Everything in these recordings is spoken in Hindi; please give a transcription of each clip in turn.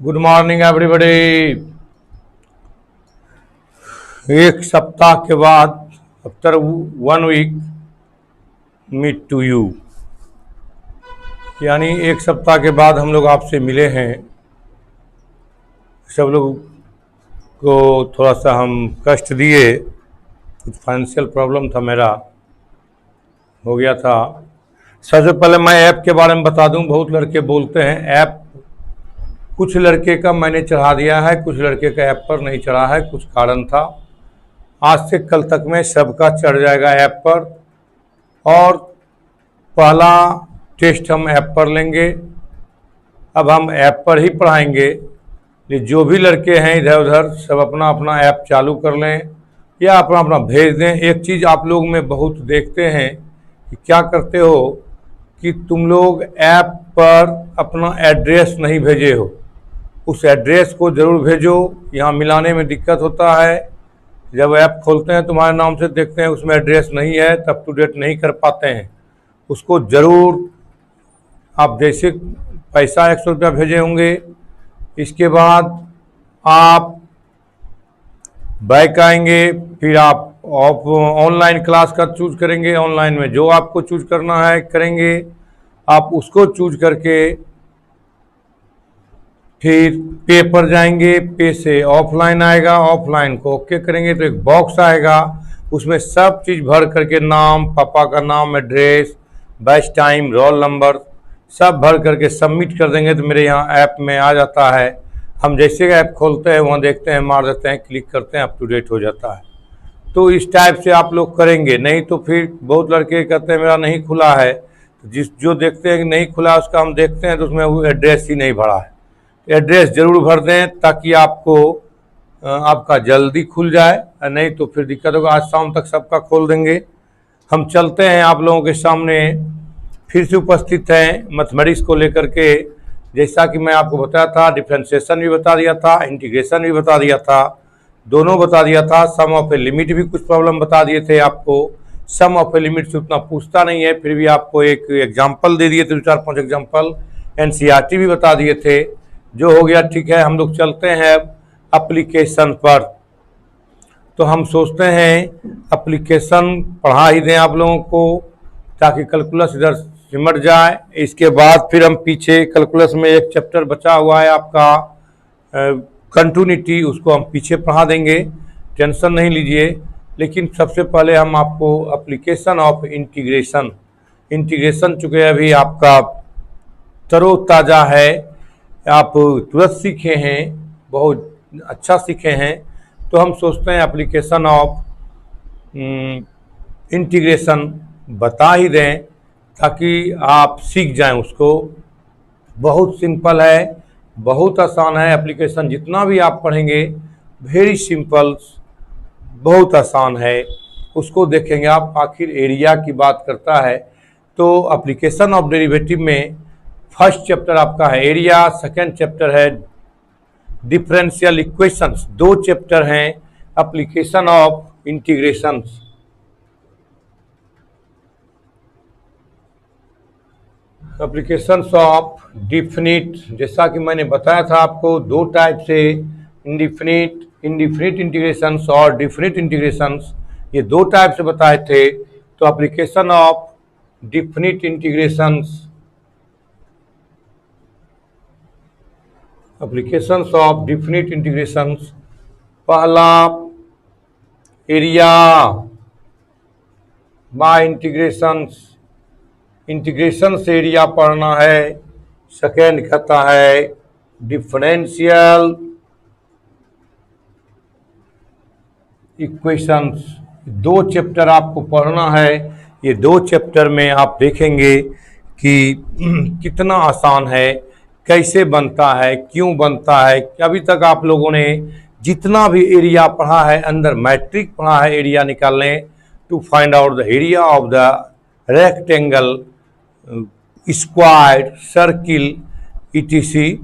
Good morning everybody. एक सप्ताह के बाद after 1 week meet to you, यानी एक सप्ताह के बाद हम लोग आपसे मिले हैं। सब लोग को थोड़ा सा हम कष्ट दिए, कुछ फाइनेंशियल प्रॉब्लम था, मेरा हो गया था। सबसे पहले मैं ऐप के बारे में बता दूं। बहुत लड़के बोलते हैं ऐप, कुछ लड़के का मैंने चढ़ा दिया है, कुछ लड़के का ऐप पर नहीं चढ़ा है, कुछ कारण था। आज से कल तक में सबका चढ़ जाएगा ऐप पर, और पहला टेस्ट हम ऐप पर लेंगे। अब हम ऐप पर ही पढ़ाएंगे। जो भी लड़के हैं इधर उधर सब अपना अपना ऐप चालू कर लें या अपना अपना भेज दें। एक चीज़ आप लोग में बहुत देखते हैं कि क्या करते हो कि तुम लोग ऐप पर अपना एड्रेस नहीं भेजे हो। उस एड्रेस को ज़रूर भेजो, यहाँ मिलाने में दिक्कत होता है। जब ऐप खोलते हैं तुम्हारे नाम से देखते हैं उसमें एड्रेस नहीं है, तब टू डेट नहीं कर पाते हैं। उसको ज़रूर आप, जैसे पैसा 100 रुपया भेजे होंगे, इसके बाद आप बैक आएंगे, फिर आप ऑनलाइन क्लास का चूज करेंगे। ऑनलाइन में जो आपको चूज करना है करेंगे, आप उसको चूज करके फिर पे पर जाएंगे। पे से ऑफलाइन आएगा, ऑफलाइन को ओके करेंगे तो एक बॉक्स आएगा, उसमें सब चीज़ भर करके नाम, पापा का नाम, address, batch time, roll number सब भर करके सबमिट कर देंगे तो मेरे यहाँ ऐप में आ जाता है। हम जैसे ऐप खोलते हैं वहाँ देखते हैं, मार देते हैं, क्लिक करते हैं, अप टू डेट हो जाता है। तो इस टाइप से आप लोग करेंगे। नहीं तो फिर बहुत लड़के कहते हैं मेरा नहीं खुला है, जो देखते हैं कि नहीं खुला उसका हम देखते हैं तो उसमें वो एड्रेस ही नहीं भरा है। एड्रेस ज़रूर भर दें ताकि आपको आपका जल्दी खुल जाए, नहीं तो फिर दिक्कत होगा। आज शाम तक सबका खोल देंगे। हम चलते हैं आप लोगों के सामने, फिर से उपस्थित हैं मैथमेटिक्स को लेकर के। जैसा कि मैं आपको बताया था, डिफ्रेंशिएशन भी बता दिया था, इंटीग्रेशन भी बता दिया था, दोनों बता दिया था। सम ऑफ ए लिमिट भी कुछ प्रॉब्लम बता दिए थे आपको। सम ऑफ ए लिमिट से उतना पूछता नहीं है, फिर भी आपको एक एग्जाम्पल दे दिए थे, 4-5 एग्जाम्पल। एनसीईआरटी भी बता दिए थे, जो हो गया ठीक है। हम लोग चलते हैं एप्लीकेशन पर। तो हम सोचते हैं एप्लीकेशन पढ़ा ही दें आप लोगों को ताकि कैलकुलस इधर सिमट जाए। इसके बाद फिर हम पीछे कैलकुलस में एक चैप्टर बचा हुआ है आपका कंटिन्यूटी, उसको हम पीछे पढ़ा देंगे, टेंशन नहीं लीजिए। लेकिन सबसे पहले हम आपको एप्लीकेशन ऑफ इंटीग्रेशन चुके अभी आपका तरोताज़ा है, आप तुरंत सीखे हैं, बहुत अच्छा सीखे हैं। तो हम सोचते हैं एप्लीकेशन ऑफ इंटीग्रेशन बता ही दें ताकि आप सीख जाएं उसको। बहुत सिंपल है, बहुत आसान है। एप्लीकेशन जितना भी आप पढ़ेंगे वेरी सिंपल, बहुत आसान है। उसको देखेंगे आप। आखिर एरिया की बात करता है तो एप्लीकेशन ऑफ डेरिवेटिव में फर्स्ट चैप्टर आपका है एरिया, सेकेंड चैप्टर है डिफरेंशियल इक्वेशंस, 2 चैप्टर हैं application of integrations. Applications of definite, जैसा कि मैंने बताया था आपको 2 टाइप से, इंडिफिनिट इंटीग्रेशंस और डिफिनिट इंटीग्रेशंस, ये 2 टाइप से बताए थे। तो application of definite integrations, applications of definite integrations, पहला एरिया बाय इंटीग्रेशंस, इंटीग्रेशन से एरिया पढ़ना है। सेकेंड कहता है डिफरेंशियल इक्वेशंस। 2 चैप्टर आपको पढ़ना है। ये 2 चैप्टर में आप देखेंगे कि कितना आसान है, कैसे बनता है, क्यों बनता है। अभी तक आप लोगों ने जितना भी एरिया पढ़ा है, अंदर मैट्रिक पढ़ा है एरिया निकालने, to find out the area of the rectangle, square, circle, etc,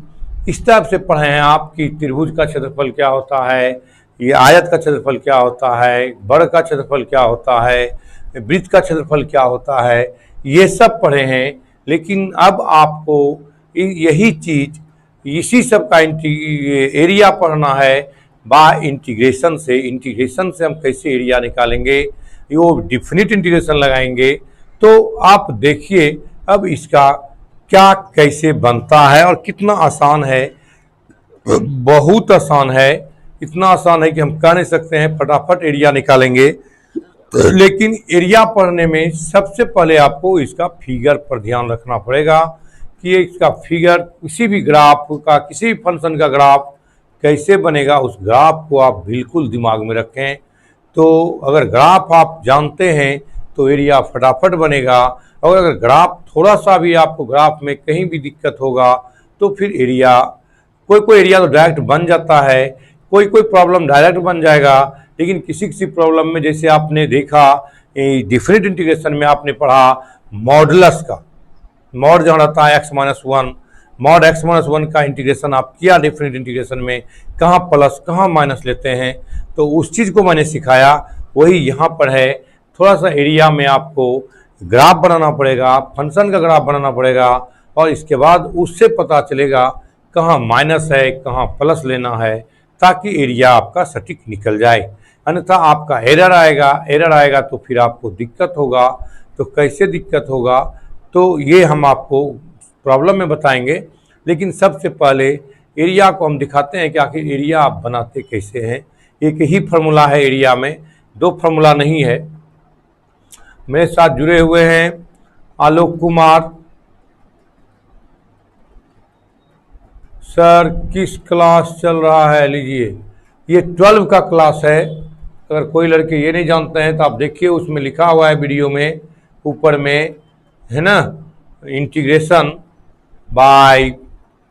इस टाइप से पढ़े हैं आप कि त्रिभुज का क्षेत्रफल क्या होता है, ये आयत का क्षेत्रफल क्या होता है, वर्ग का क्षेत्रफल क्या होता है, वृत्त का क्षेत्रफल क्या होता है, ये सब पढ़े हैं। लेकिन अब आपको यही चीज़ इसी सब का एरिया पढ़ना है बाय इंटीग्रेशन से। इंटीग्रेशन से हम कैसे एरिया निकालेंगे, वो डिफिनिट इंटीग्रेशन लगाएंगे। तो आप देखिए अब इसका क्या कैसे बनता है और कितना आसान है। बहुत आसान है, इतना आसान है कि हम कह नहीं सकते हैं फटाफट एरिया निकालेंगे। लेकिन एरिया पढ़ने में सबसे पहले आपको इसका फिगर पर ध्यान रखना पड़ेगा कि इसका फिगर किसी भी ग्राफ का, किसी भी फंक्शन का ग्राफ कैसे बनेगा, उस ग्राफ को आप बिल्कुल दिमाग में रखें। तो अगर ग्राफ आप जानते हैं तो एरिया फटाफट बनेगा, और अगर ग्राफ थोड़ा सा भी आपको ग्राफ में कहीं भी दिक्कत होगा तो फिर एरिया, कोई एरिया तो डायरेक्ट बन जाता है, कोई प्रॉब्लम डायरेक्ट बन जाएगा, लेकिन किसी किसी प्रॉब्लम में जैसे आपने देखा डिफरेंट इंटीग्रेशन में आपने पढ़ा मॉडुलस का, मॉड जहाँ रहता है x-1, मॉड x-1 का इंटीग्रेशन आप किया डिफरेंट इंटीग्रेशन में, कहाँ प्लस कहाँ माइनस लेते हैं, तो उस चीज़ को मैंने सिखाया, वही यहाँ पर है। थोड़ा सा एरिया में आपको ग्राफ बनाना पड़ेगा, फंक्शन का ग्राफ बनाना पड़ेगा, और इसके बाद उससे पता चलेगा कहाँ माइनस है कहाँ प्लस लेना है, ताकि एरिया आपका सटीक निकल जाए। अन्यथा आपका एरर आएगा तो फिर आपको दिक्कत होगा। तो कैसे दिक्कत होगा तो ये हम आपको प्रॉब्लम में बताएंगे। लेकिन सबसे पहले एरिया को हम दिखाते हैं कि आखिर एरिया आप बनाते कैसे हैं। एक ही फार्मूला है एरिया में, दो फार्मूला नहीं है। मेरे साथ जुड़े हुए हैं आलोक कुमार सर, किस क्लास चल रहा है? लीजिए, ये 12 का क्लास है। अगर कोई लड़के ये नहीं जानते हैं तो आप देखिए, उसमें लिखा हुआ है वीडियो में ऊपर में, है ना, इंटीग्रेशन बाय,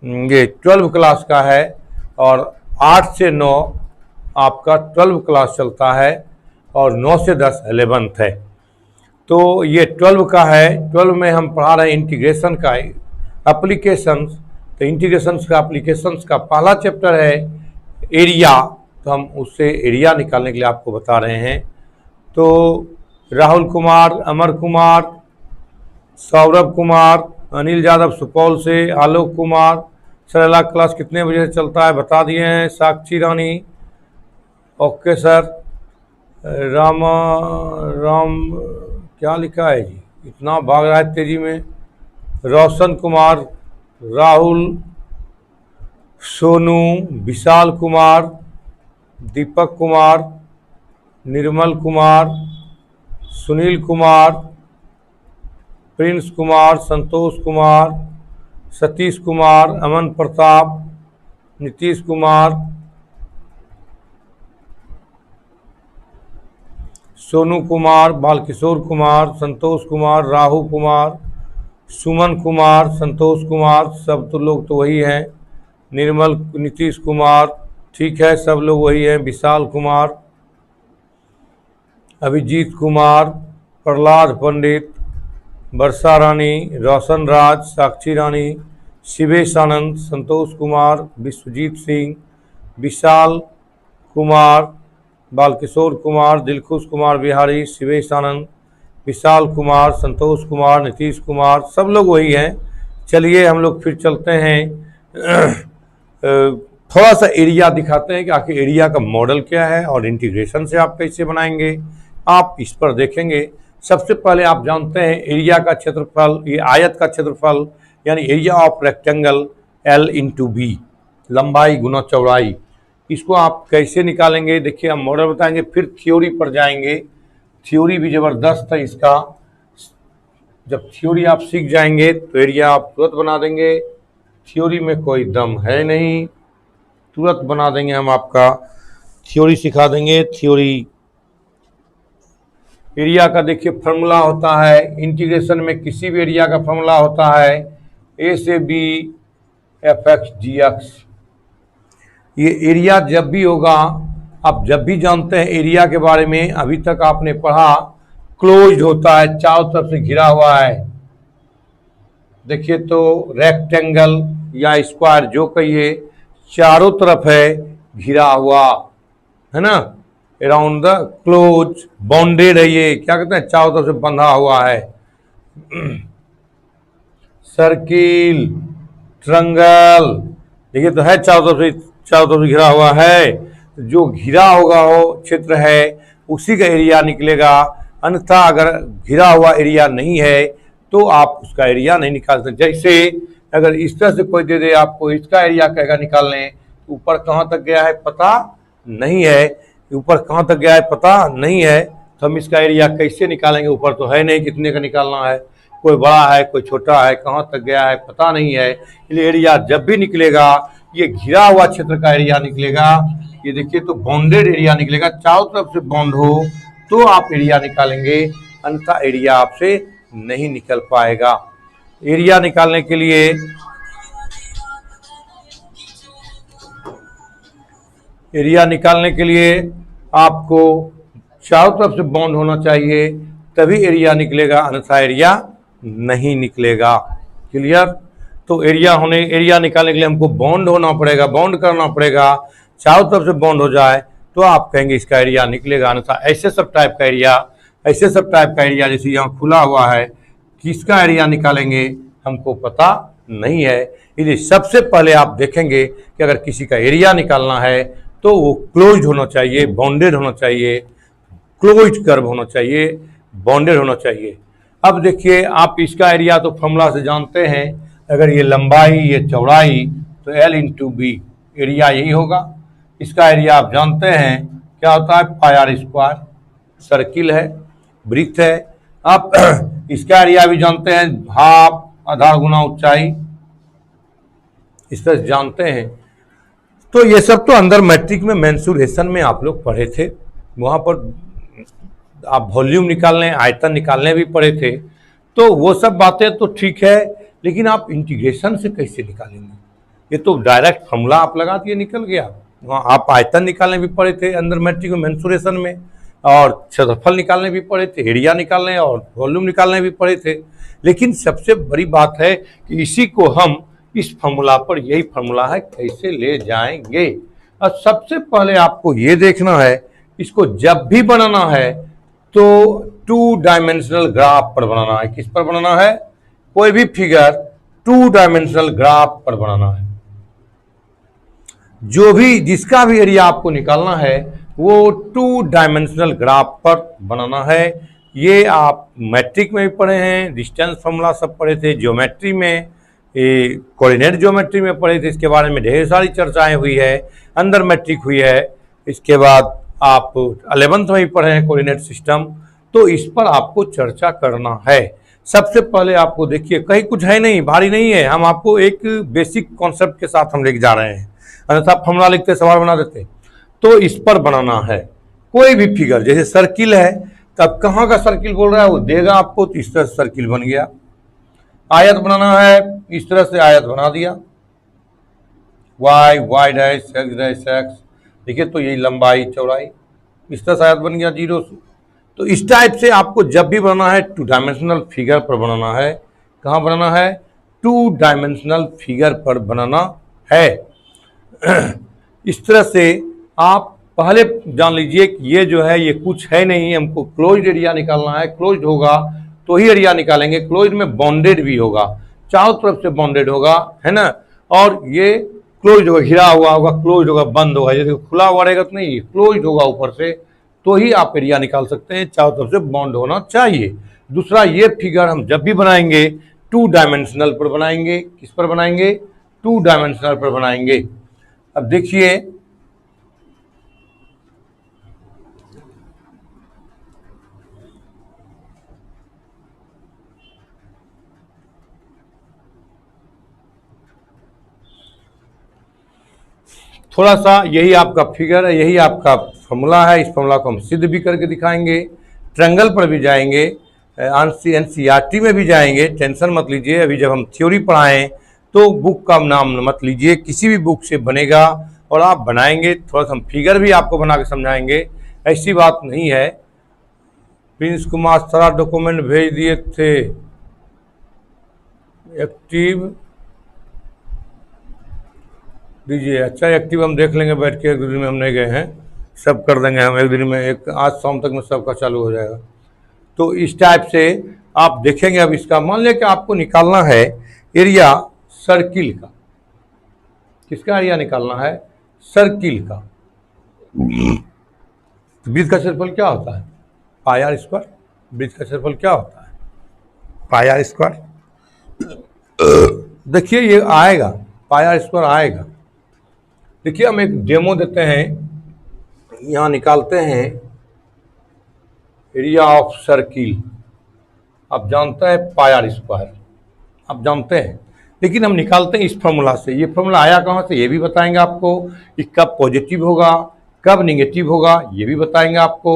ये 12 क्लास का है, और 8 से 9 आपका 12 क्लास चलता है, और 9 से 10 11th है। तो ये 12 का है। 12 में हम पढ़ा रहे हैं इंटीग्रेशन का एप्लीकेशंस। तो इंटीग्रेशंस का एप्लीकेशंस का पहला चैप्टर है एरिया, तो हम उससे एरिया निकालने के लिए आपको बता रहे हैं। तो राहुल कुमार, अमर कुमार, सौरभ कुमार, अनिल यादव सुपौल से, आलोक कुमार, सर अगला क्लास कितने बजे से चलता है बता दिए हैं। साक्षी रानी, ओके सर। राम क्या लिखा है जी, इतना भाग रहा है तेजी में। रोशन कुमार, राहुल, सोनू, विशाल कुमार, दीपक कुमार, निर्मल कुमार, सुनील कुमार, प्रिंस कुमार, संतोष कुमार, सतीश कुमार, अमन प्रताप, नीतीश कुमार, सोनू कुमार, बालकिशोर कुमार, संतोष कुमार, राहु कुमार, सुमन कुमार, संतोष कुमार, सब तो लोग तो वही हैं। निर्मल, नीतीश कुमार, ठीक है, सब लोग वही हैं। विशाल कुमार, अभिजीत कुमार, प्रहलाद पंडित, वर्षा रानी, रोशन राज, साक्षी रानी, शिवेश आनंद, संतोष कुमार, विश्वजीत सिंह, विशाल कुमार, बालकिशोर कुमार, दिलखुश कुमार बिहारी, शिवेश आनंद, विशाल कुमार, संतोष कुमार, नीतीश कुमार, सब लोग वही हैं। चलिए हम लोग फिर चलते हैं, थोड़ा सा एरिया दिखाते हैं कि आखिर एरिया का मॉडल क्या है और इंटीग्रेशन से आप कैसे बनाएंगे, आप इस पर देखेंगे। सबसे पहले आप जानते हैं एरिया का क्षेत्रफल, ये आयत का क्षेत्रफल यानी area of rectangle L into B, लंबाई गुना चौड़ाई। इसको आप कैसे निकालेंगे देखिए, हम मॉडल बताएंगे, फिर थ्योरी पर जाएंगे। थ्योरी भी ज़बरदस्त है इसका। जब थ्योरी आप सीख जाएंगे तो एरिया आप तुरंत बना देंगे। थ्योरी में कोई दम है नहीं, तुरंत बना देंगे हम, आपका थ्योरी सिखा देंगे। थ्योरी एरिया का देखिए फॉर्मूला होता है, इंटीग्रेशन में किसी भी एरिया का फॉर्मूला होता है A से B fx dx। ये एरिया जब भी होगा, आप जब भी जानते हैं एरिया के बारे में, अभी तक आपने पढ़ा क्लोज्ड होता है, चारों तरफ से घिरा हुआ है। देखिए तो रेक्टेंगल या स्क्वायर जो कहिए, चारों तरफ है घिरा हुआ, है ना, अराउंड द क्लोज बाउंडेड है, ये क्या कहते हैं, चारों तरफ से बंधा हुआ है। सर्किल, ट्रायंगल, देखिए तो है चारों तरफ से घिरा हुआ है, जो घिरा होगा वो क्षेत्र है उसी का एरिया निकलेगा। अन्यथा अगर घिरा हुआ एरिया नहीं है तो आप उसका एरिया नहीं निकाल सकते। जैसे अगर इस तरह से कोई दे दे आपको, इसका एरिया कहेगा निकालने, तो ऊपर कहाँ तक गया है पता नहीं है, ऊपर कहाँ तक गया है पता नहीं है, तो हम इसका एरिया कैसे निकालेंगे? ऊपर तो है नहीं कितने का निकालना है, कोई बड़ा है कोई छोटा है, कहाँ तक गया है पता नहीं है। इसलिए एरिया जब भी निकलेगा ये घिरा हुआ क्षेत्र का एरिया निकलेगा। ये देखिए तो बाउंडेड एरिया निकलेगा, चारों तरफ से बाउंड हो तो आप एरिया निकालेंगे, अन्यथा एरिया आपसे नहीं निकल पाएगा। एरिया निकालने के लिए आपको चारों तरफ से बाउंड होना चाहिए, तभी एरिया निकलेगा, अन्यथा एरिया नहीं निकलेगा। क्लियर? तो एरिया निकालने के लिए हमको बाउंड होना पड़ेगा, बाउंड करना पड़ेगा। चारों तरफ से बाउंड हो जाए तो आप कहेंगे इसका एरिया निकलेगा, अन्यथा ऐसे सब टाइप का एरिया जैसे यहाँ खुला हुआ है, किसका एरिया निकालेंगे हमको पता नहीं है। इसलिए सबसे पहले आप देखेंगे कि अगर किसी का एरिया निकालना है तो वो क्लोज्ड होना चाहिए, बाउंडेड होना चाहिए, क्लोज्ड कर्व होना चाहिए, बाउंडेड होना चाहिए। अब देखिए आप इसका एरिया तो फॉर्मूला से जानते हैं, अगर ये लंबाई ये चौड़ाई तो L इंटू बी, एरिया यही होगा। इसका एरिया आप जानते हैं क्या होता है, पाई आर स्क्वायर, सर्किल है, वृत्त है। आप इसका एरिया भी जानते हैं, हाफ आधार गुना ऊंचाई, इस तरह जानते हैं। तो ये सब तो अंदर मैट्रिक में मेंसुरेशन में आप लोग पढ़े थे, वहाँ पर आप वॉल्यूम निकालने आयतन निकालने भी पढ़े थे। तो वो सब बातें तो ठीक है, लेकिन आप इंटीग्रेशन से कैसे निकालेंगे? ये तो डायरेक्ट फॉर्मूला आप लगा दिए निकल गया। वहाँ आप आयतन निकालने भी पढ़े थे अंदर मैट्रिक में मेंसुरेशन में, और क्षेत्रफल निकालने भी पढ़े थे, एरिया निकालने और वॉल्यूम निकालने भी पढ़े थे। लेकिन सबसे बड़ी बात है कि इसी को हम इस फॉर्मूला पर, यही फॉर्मूला है, कैसे ले जाएंगे। और सबसे पहले आपको ये देखना है, इसको जब भी बनाना है तो 2 डायमेंशनल ग्राफ पर बनाना है। किस पर बनाना है? कोई भी फिगर 2 डायमेंशनल ग्राफ पर बनाना है। जो भी जिसका भी एरिया आपको निकालना है वो 2 डायमेंशनल ग्राफ पर बनाना है। ये आप मैट्रिक में भी पढ़े हैं, डिस्टेंस फॉर्मूला सब पढ़े थे, ज्योमेट्री में, कोऑर्डिनेट ज्योमेट्री में पढ़े थे। इसके बारे में ढेर सारी चर्चाएं हुई है, अंदर मैट्रिक हुई है। इसके बाद आप 11th में भी पढ़े हैं कोऑर्डिनेट सिस्टम। तो इस पर आपको चर्चा करना है। सबसे पहले आपको देखिए, कहीं कुछ है नहीं, भारी नहीं है, हम आपको एक बेसिक कॉन्सेप्ट के साथ हम लेके जा रहे हैं, अन्यथा फॉर्मूला लिखते सवाल बना देते। तो इस पर बनाना है कोई भी फिगर, जैसे सर्किल है, तब कहाँ का सर्किल बोल रहा है वो देगा आपको, तो इस तरह से सर्किल बन गया। आयत बनाना है, इस तरह से आयत बना दिया, y डैश x, देखिए तो यही लंबाई चौड़ाई, इस तरह से आयत बन गया 0 से। तो इस टाइप से आपको जब भी बनाना है 2 डायमेंशनल फिगर पर बनाना है। कहाँ बनाना है? 2 डायमेंशनल फिगर पर बनाना है। इस तरह से आप पहले जान लीजिए कि ये जो है ये कुछ है नहीं, हमको क्लोज्ड एरिया निकालना है। क्लोज्ड होगा तो ही एरिया निकालेंगे, क्लोज्ड में बाउंडेड भी होगा, चारों तरफ से बाउंडेड होगा, है ना। और ये क्लोज्ड होगा, घिरा हुआ होगा, क्लोज्ड होगा, बंद होगा। जैसे खुला हुआ रहेगा तो नहीं, क्लोज्ड होगा ऊपर से, तो ही आप एरिया निकाल सकते हैं, चारों तरफ से बाउंड होना चाहिए। दूसरा, ये फिगर हम जब भी बनाएंगे 2 डायमेंशनल पर बनाएंगे। किस पर बनाएंगे? 2 डायमेंशनल पर बनाएंगे। अब देखिए, थोड़ा सा यही आपका फिगर है, यही आपका फॉर्मूला है। इस फॉर्मूला को हम सिद्ध भी करके दिखाएंगे, ट्रायंगल पर भी जाएंगे, एनसीईआरटी में भी जाएंगे, टेंशन मत लीजिए। अभी जब हम थ्योरी पढ़ाएं तो बुक का नाम मत लीजिए, किसी भी बुक से बनेगा और आप बनाएंगे। थोड़ा सा हम फिगर भी आपको बना के समझाएंगे, ऐसी बात नहीं है। प्रिंस कुमार सारा डॉक्यूमेंट भेज दिए थे, एक्टिव दीजिए। अच्छा, एक्टिव हम देख लेंगे बैठ के, 1 दिन में हम नहीं गए हैं, सब कर देंगे हम 1 दिन में, आज शाम तक में सबका चालू हो जाएगा। तो इस टाइप से आप देखेंगे। अब इसका मान लिया कि आपको निकालना है एरिया सर्किल का, किसका एरिया निकालना है? सर्किल का। वृत्त का क्षेत्रफल क्या होता है? पाई आर स्क्वायर। वृत्त का क्षेत्रफल क्या होता है? पाई आर स्क्वायर। देखिए ये आएगा, पाई आर स्क्वायर आएगा। देखिए हम एक डेमो देते हैं, यहाँ निकालते हैं एरिया ऑफ सर्किल। आप जानते हैं पाई आर स्क्वायर, आप जानते हैं, लेकिन हम निकालते हैं इस फॉर्मूला से। ये फॉर्मूला आया कहाँ से ये भी बताएंगे आपको, कि कब पॉजिटिव होगा कब निगेटिव होगा ये भी बताएंगे आपको।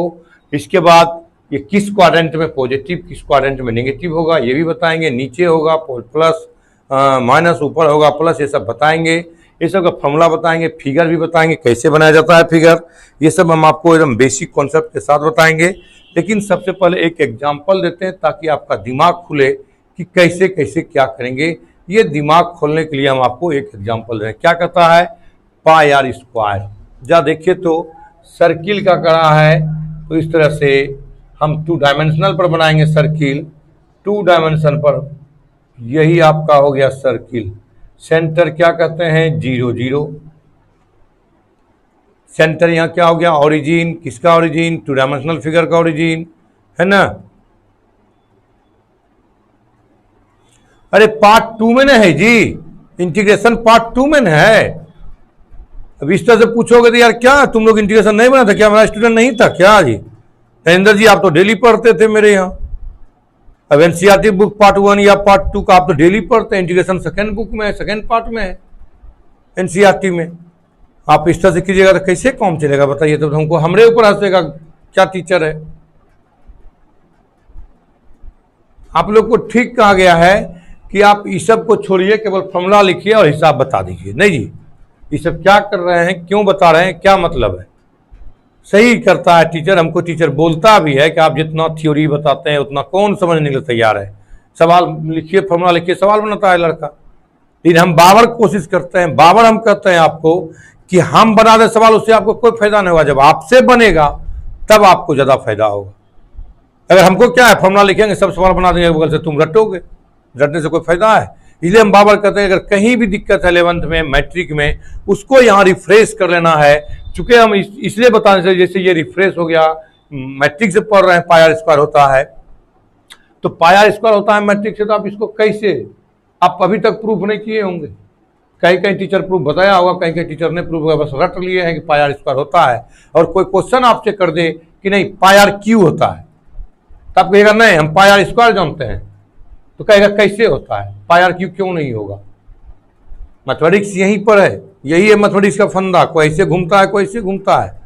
इसके बाद ये किस क्वाड्रेंट में पॉजिटिव किस क्वाड्रेंट में नेगेटिव होगा ये भी बताएंगे। नीचे होगा प्लस माइनस, ऊपर होगा प्लस, ये सब बताएंगे। ये सब का फॉर्मूला बताएंगे, फिगर भी बताएंगे कैसे बनाया जाता है फिगर। ये सब हम आपको एकदम बेसिक कॉन्सेप्ट के साथ बताएंगे। लेकिन सबसे पहले एक एग्जाम्पल देते हैं ताकि आपका दिमाग खुले कि कैसे कैसे क्या करेंगे। ये दिमाग खोलने के लिए हम आपको एक एग्जाम्पल दे रहे हैं। क्या कहता है? पाई आर स्क्वायर। जा देखिए तो सर्किल का करा है, तो इस तरह से हम 2 डायमेंशनल पर बनाएंगे सर्किल। 2 डायमेंशन पर यही आपका हो गया सर्किल। सेंटर क्या कहते हैं? 0 0। सेंटर यहाँ क्या हो गया? ओरिजिन। किसका ओरिजिन? 2 डायमेंशनल फिगर का ओरिजिन, है ना। अरे पार्ट 2 में ना है जी, इंटीग्रेशन पार्ट 2 में ना है। अब इस तरह से पूछोगे तो यार क्या तुम लोग इंटीग्रेशन नहीं बना था क्या? मेरा स्टूडेंट नहीं था क्या जी? नरेंद्र जी आप तो डेली पढ़ते थे मेरे यहाँ। अब एनसीईआरटी बुक पार्ट 1 या पार्ट 2 का आप तो डेली पढ़ते हैं। इंटीग्रेशन सेकेंड बुक में है, सेकेंड पार्ट में है एनसीईआरटी में। आप इस तरह से कीजिएगा तो कैसे काम चलेगा बताइए? तो हमको हमरे ऊपर हंसेगा, क्या टीचर है। आप लोग को ठीक कहा गया है कि आप इस सब को छोड़िए, केवल फॉर्मूला लिखिए और हिसाब बता दीजिए। नहीं जी, ये सब क्या कर रहे हैं, क्यों बता रहे हैं, क्या मतलब है? सही करता है टीचर। हमको टीचर बोलता भी है कि आप जितना थ्योरी बताते हैं उतना कौन समझने के लिए तैयार है। सवाल लिखिए, फॉर्मूला लिखिए, सवाल बनाता है लड़का। लेकिन हम बाबर कोशिश करते हैं, बाबर हम कहते हैं आपको कि हम बना दे सवाल, उससे आपको कोई फायदा नहीं होगा। जब आपसे बनेगा तब आपको ज्यादा फायदा होगा। अगर हमको क्या है, फॉर्मूला लिखेंगे सब सवाल बना देंगे गूगल से, तुम रटोगे, रटने से कोई फायदा है। इसलिए हम बाबर कहते हैं अगर कहीं भी दिक्कत है 11th में मैट्रिक में, उसको यहाँ रिफ्रेश कर लेना है। चूंकि हम इसलिए बताने से, जैसे ये रिफ्रेश हो गया, मैट्रिक से पढ़ रहे हैं पाई आर स्क्वायर होता है, तो पाई आर स्क्वायर होता है मैट्रिक से, तो आप इसको कैसे, आप अभी तक प्रूफ नहीं किए होंगे। कहीं कहीं टीचर प्रूफ बताया होगा, कहीं कहीं टीचर ने प्रूफ बस रट लिए हैं कि पाई आर स्क्वायर होता है। और कोई क्वेश्चन आपसे कर दे कि नहीं पाई आर क्यू होता है, तो आप कहेगा नहीं हम पाई आर स्क्वायर जानते हैं, तो कहेगा कैसे होता है, पाई आर क्यू क्यों नहीं होगा। मैथमेटिक्स यहीं पर है, यही है मैथमेटिक्स का फंदा। कोई ऐसे घूमता है, कोई ऐसे घूमता है,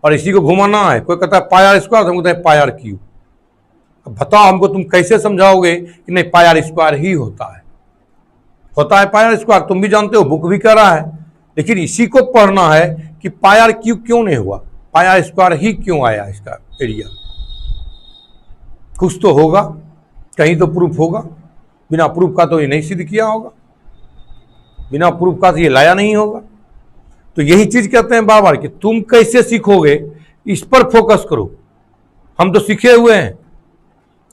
और इसी को घुमाना है। कोई कहता है पाई आर स्क्वायर, तो हम कहते हैं पाई आर क्यू। अब बताओ हमको तुम कैसे समझाओगे कि नहीं पाई आर स्क्वायर ही होता है पाई आर स्क्वायर। तुम भी जानते हो, बुक भी कह रहा है, लेकिन इसी को पढ़ना है कि पाई आर क्यू क्यों नहीं हुआ, पाई आर स्क्वायर ही क्यों आया। इसका एरिया कुछ तो होगा, कहीं तो प्रूफ होगा। बिना प्रूफ का तो ये नहीं सिद्ध किया होगा, बिना प्रूफ का तो ये लाया नहीं होगा। तो यही चीज कहते हैं बार बार कि तुम कैसे सीखोगे, इस पर फोकस करो। हम तो सीखे हुए हैं,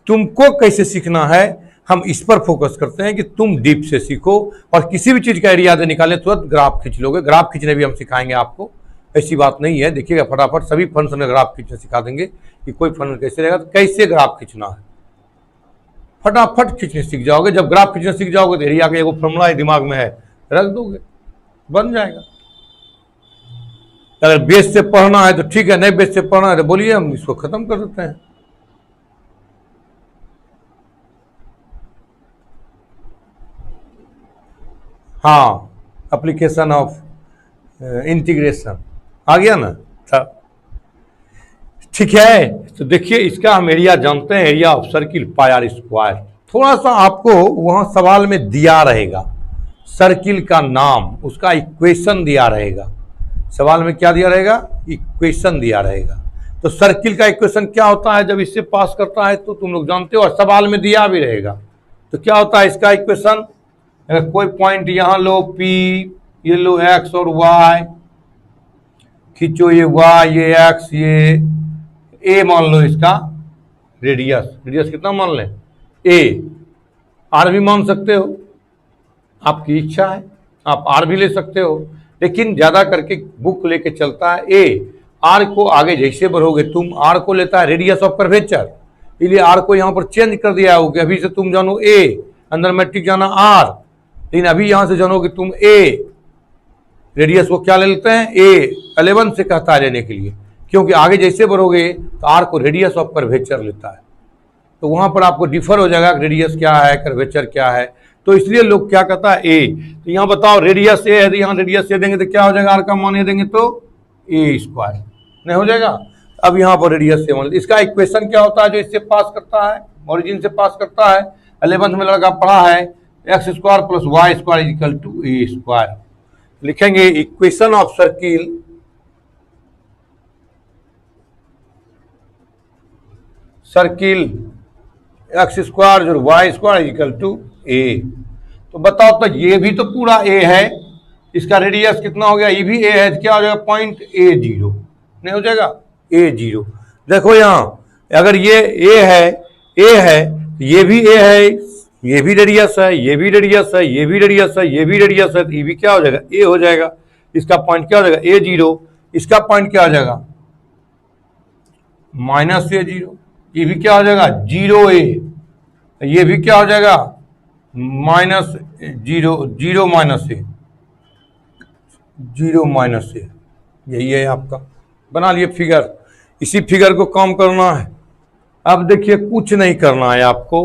तुमको कैसे सीखना है हम इस पर फोकस करते हैं कि तुम डीप से सीखो। और किसी भी चीज का एरिया दे निकाले तुरंत ग्राफ खींच लोगे। ग्राफ खींचने भी हम सिखाएंगे आपको, ऐसी बात नहीं है। देखिएगा फटाफट सभी फंक्शन में ग्राफ खींचना सिखा देंगे कि कोई फंक्शन कैसे रहेगा, तो कैसे ग्राफ खींचना है फटाफट खींचने सीख जाओगे। जब ग्राफ खींचना सीख जाओगे तो एरिया का एगो फॉर्मूला दिमाग में है, रख दोगे, बन जाएगा। अगर बेस से पढ़ना है तो ठीक है, नहीं बेस से पढ़ना है तो बोलिए, हम इसको खत्म कर देते हैं। हाँ, एप्लीकेशन ऑफ इंटीग्रेशन आ गया ना। ठीक है, तो देखिए इसका हम एरिया जानते हैं, area of circle pi are square. थोड़ा सा आपको वहां सवाल में दिया रहेगा सर्किल का नाम, उसका इक्वेशन दिया रहेगा। सवाल में क्या दिया रहेगा, इक्वेशन दिया रहेगा। तो सर्किल का इक्वेशन क्या होता है, जब इससे पास करता है तो तुम लोग जानते हो, और सवाल में दिया भी रहेगा। तो क्या होता है इसका इक्वेशन, अगर कोई पॉइंट यहां लो P, ये लो x और y, खींचो ये y, ये x, ये a मान लो इसका रेडियस। रेडियस कितना मान लें, a। r भी मान सकते हो, आपकी इच्छा है, आप r भी ले सकते हो। लेकिन ज़्यादा करके बुक लेके चलता है ए। आर को आगे जैसे बढ़ोगे तुम, आर को लेता है रेडियस ऑफ कर्वेचर, इसलिए आर को यहाँ पर चेंज कर दिया हो कि अभी से तुम जानो ए, अंदर मैट्रिक जाना आर, लेकिन अभी यहाँ से जानोगे तुम ए। रेडियस को क्या ले लेते हैं ए, 11 से कहता है लेने के लिए, क्योंकि आगे जैसे बढ़ोगे तो आर को रेडियस ऑफ कर्वेचर लेता है, तो वहाँ पर आपको डिफर हो जाएगा रेडियस क्या है कर्वेचर क्या है, तो इसलिए लोग क्या कहता है ए। तो यहाँ बताओ रेडियस ए है तो यहाँ रेडियस ए देंगे तो क्या हो जाएगा, आर का मान ए देंगे तो ए स्क्वायर नहीं हो जाएगा। अब यहाँ पर रेडियस ए मान, इसका इक्वेशन क्या होता है जो इससे पास करता है, ओरिजिन से पास करता है, 11th में लड़का पढ़ा है, x square plus y square equal to a square. लिखेंगे equation of circle x square जो y square equal to a. तो बताओ तो ये भी तो पूरा ए है, इसका रेडियस कितना हो गया, ये भी ए है, तो क्या हो जाएगा पॉइंट ए जीरो नहीं हो जाएगा ए जीरो। देखो यहाँ अगर ये ए है ये भी ए है, ये भी रेडियस है, ये भी रेडियस है, ये भी रेडियस है, ये भी रेडियस है, तो ये भी क्या हो जाएगा ए हो जाएगा। इसका पॉइंट क्या हो जाएगा ए जीरो, इसका पॉइंट क्या हो जाएगा माइनस ए जीरो, ये भी क्या हो जाएगा जीरो ए, ये भी क्या हो जाएगा माइनस जीरो, जीरो माइनस ए, जीरो माइनस ए, यही है आपका। बना लिए फिगर, इसी फिगर को काम करना है। अब देखिए कुछ नहीं करना है आपको।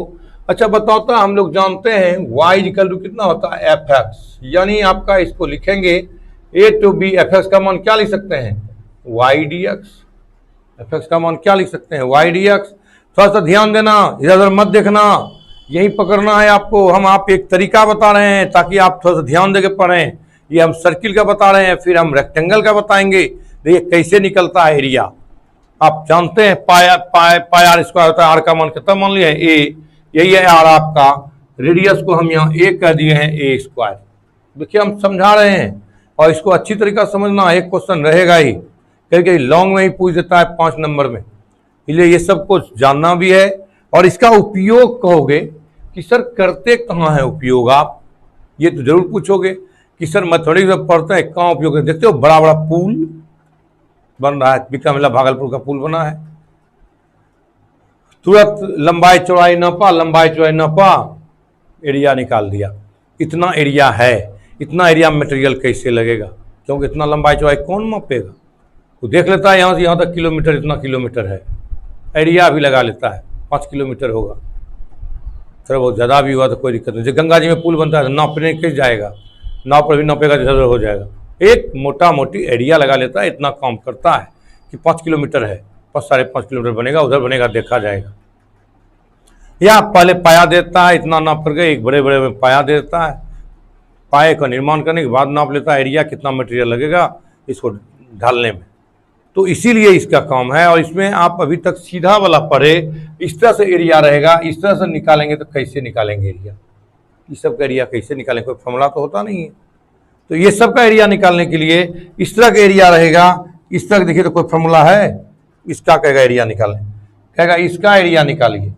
अच्छा बताओ तो हम लोग जानते हैं y इक्वल टू कितना होता है एफ एक्स, यानी आपका इसको लिखेंगे A to B, F X का मान क्या लिख सकते हैं Y D X, F X का मान क्या लिख सकते हैं वाई डी एक्स। थोड़ा सा ध्यान देना, इधर उधर मत देखना, यही पकड़ना है आपको। हम आप एक तरीका बता रहे हैं ताकि आप थोड़ा सा ध्यान देके पढ़ें। ये हम सर्किल का बता रहे हैं, फिर हम रेक्टेंगल का बताएंगे, देखिए कैसे निकलता है एरिया। आप जानते हैं पाई आर स्क्वायर होता है, आर का मान कितना मान लिया है ए, यही है आर आपका। रेडियस को हम यहाँ ए कह दिए हैं ए स्क्वायर। देखिए हम समझा रहे हैं और इसको अच्छी तरीका समझना, एक क्वेश्चन रहेगा ही, कहीं कहीं लॉन्ग में ही पूछ देता है 5 नंबर में, इसलिए ये सब कुछ जानना भी है। और इसका उपयोग कहोगे कि सर करते कहाँ है उपयोग, आप ये तो जरूर पूछोगे कि सर मैथमेटिक्स में पढ़ते हैं कहाँ उपयोग है। देखते हो बड़ा बड़ा पुल बन रहा है, बिकामेला भागलपुर का पुल बना है, तुरंत लंबाई चौड़ाई नापा, एरिया निकाल दिया, इतना एरिया है, इतना एरिया मटेरियल कैसे लगेगा, क्योंकि इतना लंबाई चौड़ाई कौन मापेगा। वो देख लेता है यहाँ से यहाँ तक किलोमीटर, इतना किलोमीटर है, एरिया भी लगा लेता है 5 किलोमीटर होगा। थोड़ा बहुत ज़्यादा भी हुआ तो कोई दिक्कत नहीं। जब गंगा जी में पुल बनता है तो नापने कैसे जाएगा, नाव पर भी नापेगा तो इधर हो जाएगा। एक मोटा मोटी एरिया लगा लेता है, इतना काम करता है कि 5 किलोमीटर है, 5-5.5 किलोमीटर बनेगा, उधर बनेगा देखा जाएगा। या पहले पाया देता है, इतना नाप करके एक बड़े बड़े में पाया देता है, पाए का निर्माण करने के बाद नाप लेता है एरिया कितना मटेरियल लगेगा इसको ढालने में। तो इसीलिए इसका काम है। और इसमें आप अभी तक सीधा वाला पढ़े, इस तरह से एरिया रहेगा, इस तरह से निकालेंगे तो कैसे निकालेंगे एरिया, इस सब का एरिया कैसे निकालेंगे, कोई फॉर्मूला तो होता नहीं है। तो ये सब का एरिया निकालने के लिए इस तरह का एरिया रहेगा, इस तरह देखिए तो कोई फॉर्मूला है, इसका कहेगा एरिया निकालें, कहेगा इसका एरिया निकालिए,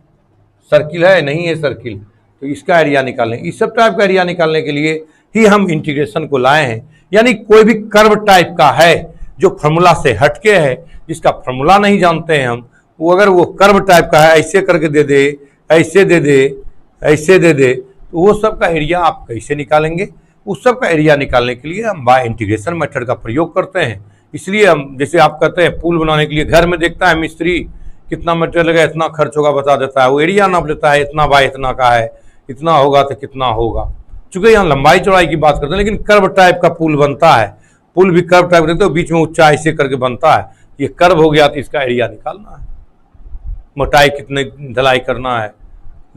सर्किल है नहीं है सर्किल, तो इसका एरिया निकालें। इस सब टाइप का एरिया निकालने के लिए ही हम इंटीग्रेशन को लाए हैं। यानी कोई भी कर्व टाइप का है जो फार्मूला से हटके है, जिसका फार्मूला नहीं जानते हैं हम, वो अगर वो कर्व टाइप का है, ऐसे करके दे दे, ऐसे दे दे, ऐसे दे दे, तो वो सब का एरिया आप कैसे निकालेंगे। उस सब का एरिया निकालने के लिए हम बाय इंटीग्रेशन मेथड का प्रयोग करते हैं। इसलिए हम, जैसे आप कहते हैं पुल बनाने के लिए घर में देखता है मिस्त्री कितना मटेरियल लगा, इतना खर्च होगा बता देता है, वो एरिया नाप लेता है, इतना बाय इतना का है, इतना होगा तो कितना होगा। चूंकि यहाँ लंबाई चौड़ाई की बात करते हैं, लेकिन कर्व टाइप का पुल बनता है, पुल भी कर्व टाइप देखते हो, बीच में ऊंचा ऐसे करके बनता है, ये कर्व हो गया तो इसका एरिया निकालना है। मोटाई कितने ढलाई करना है,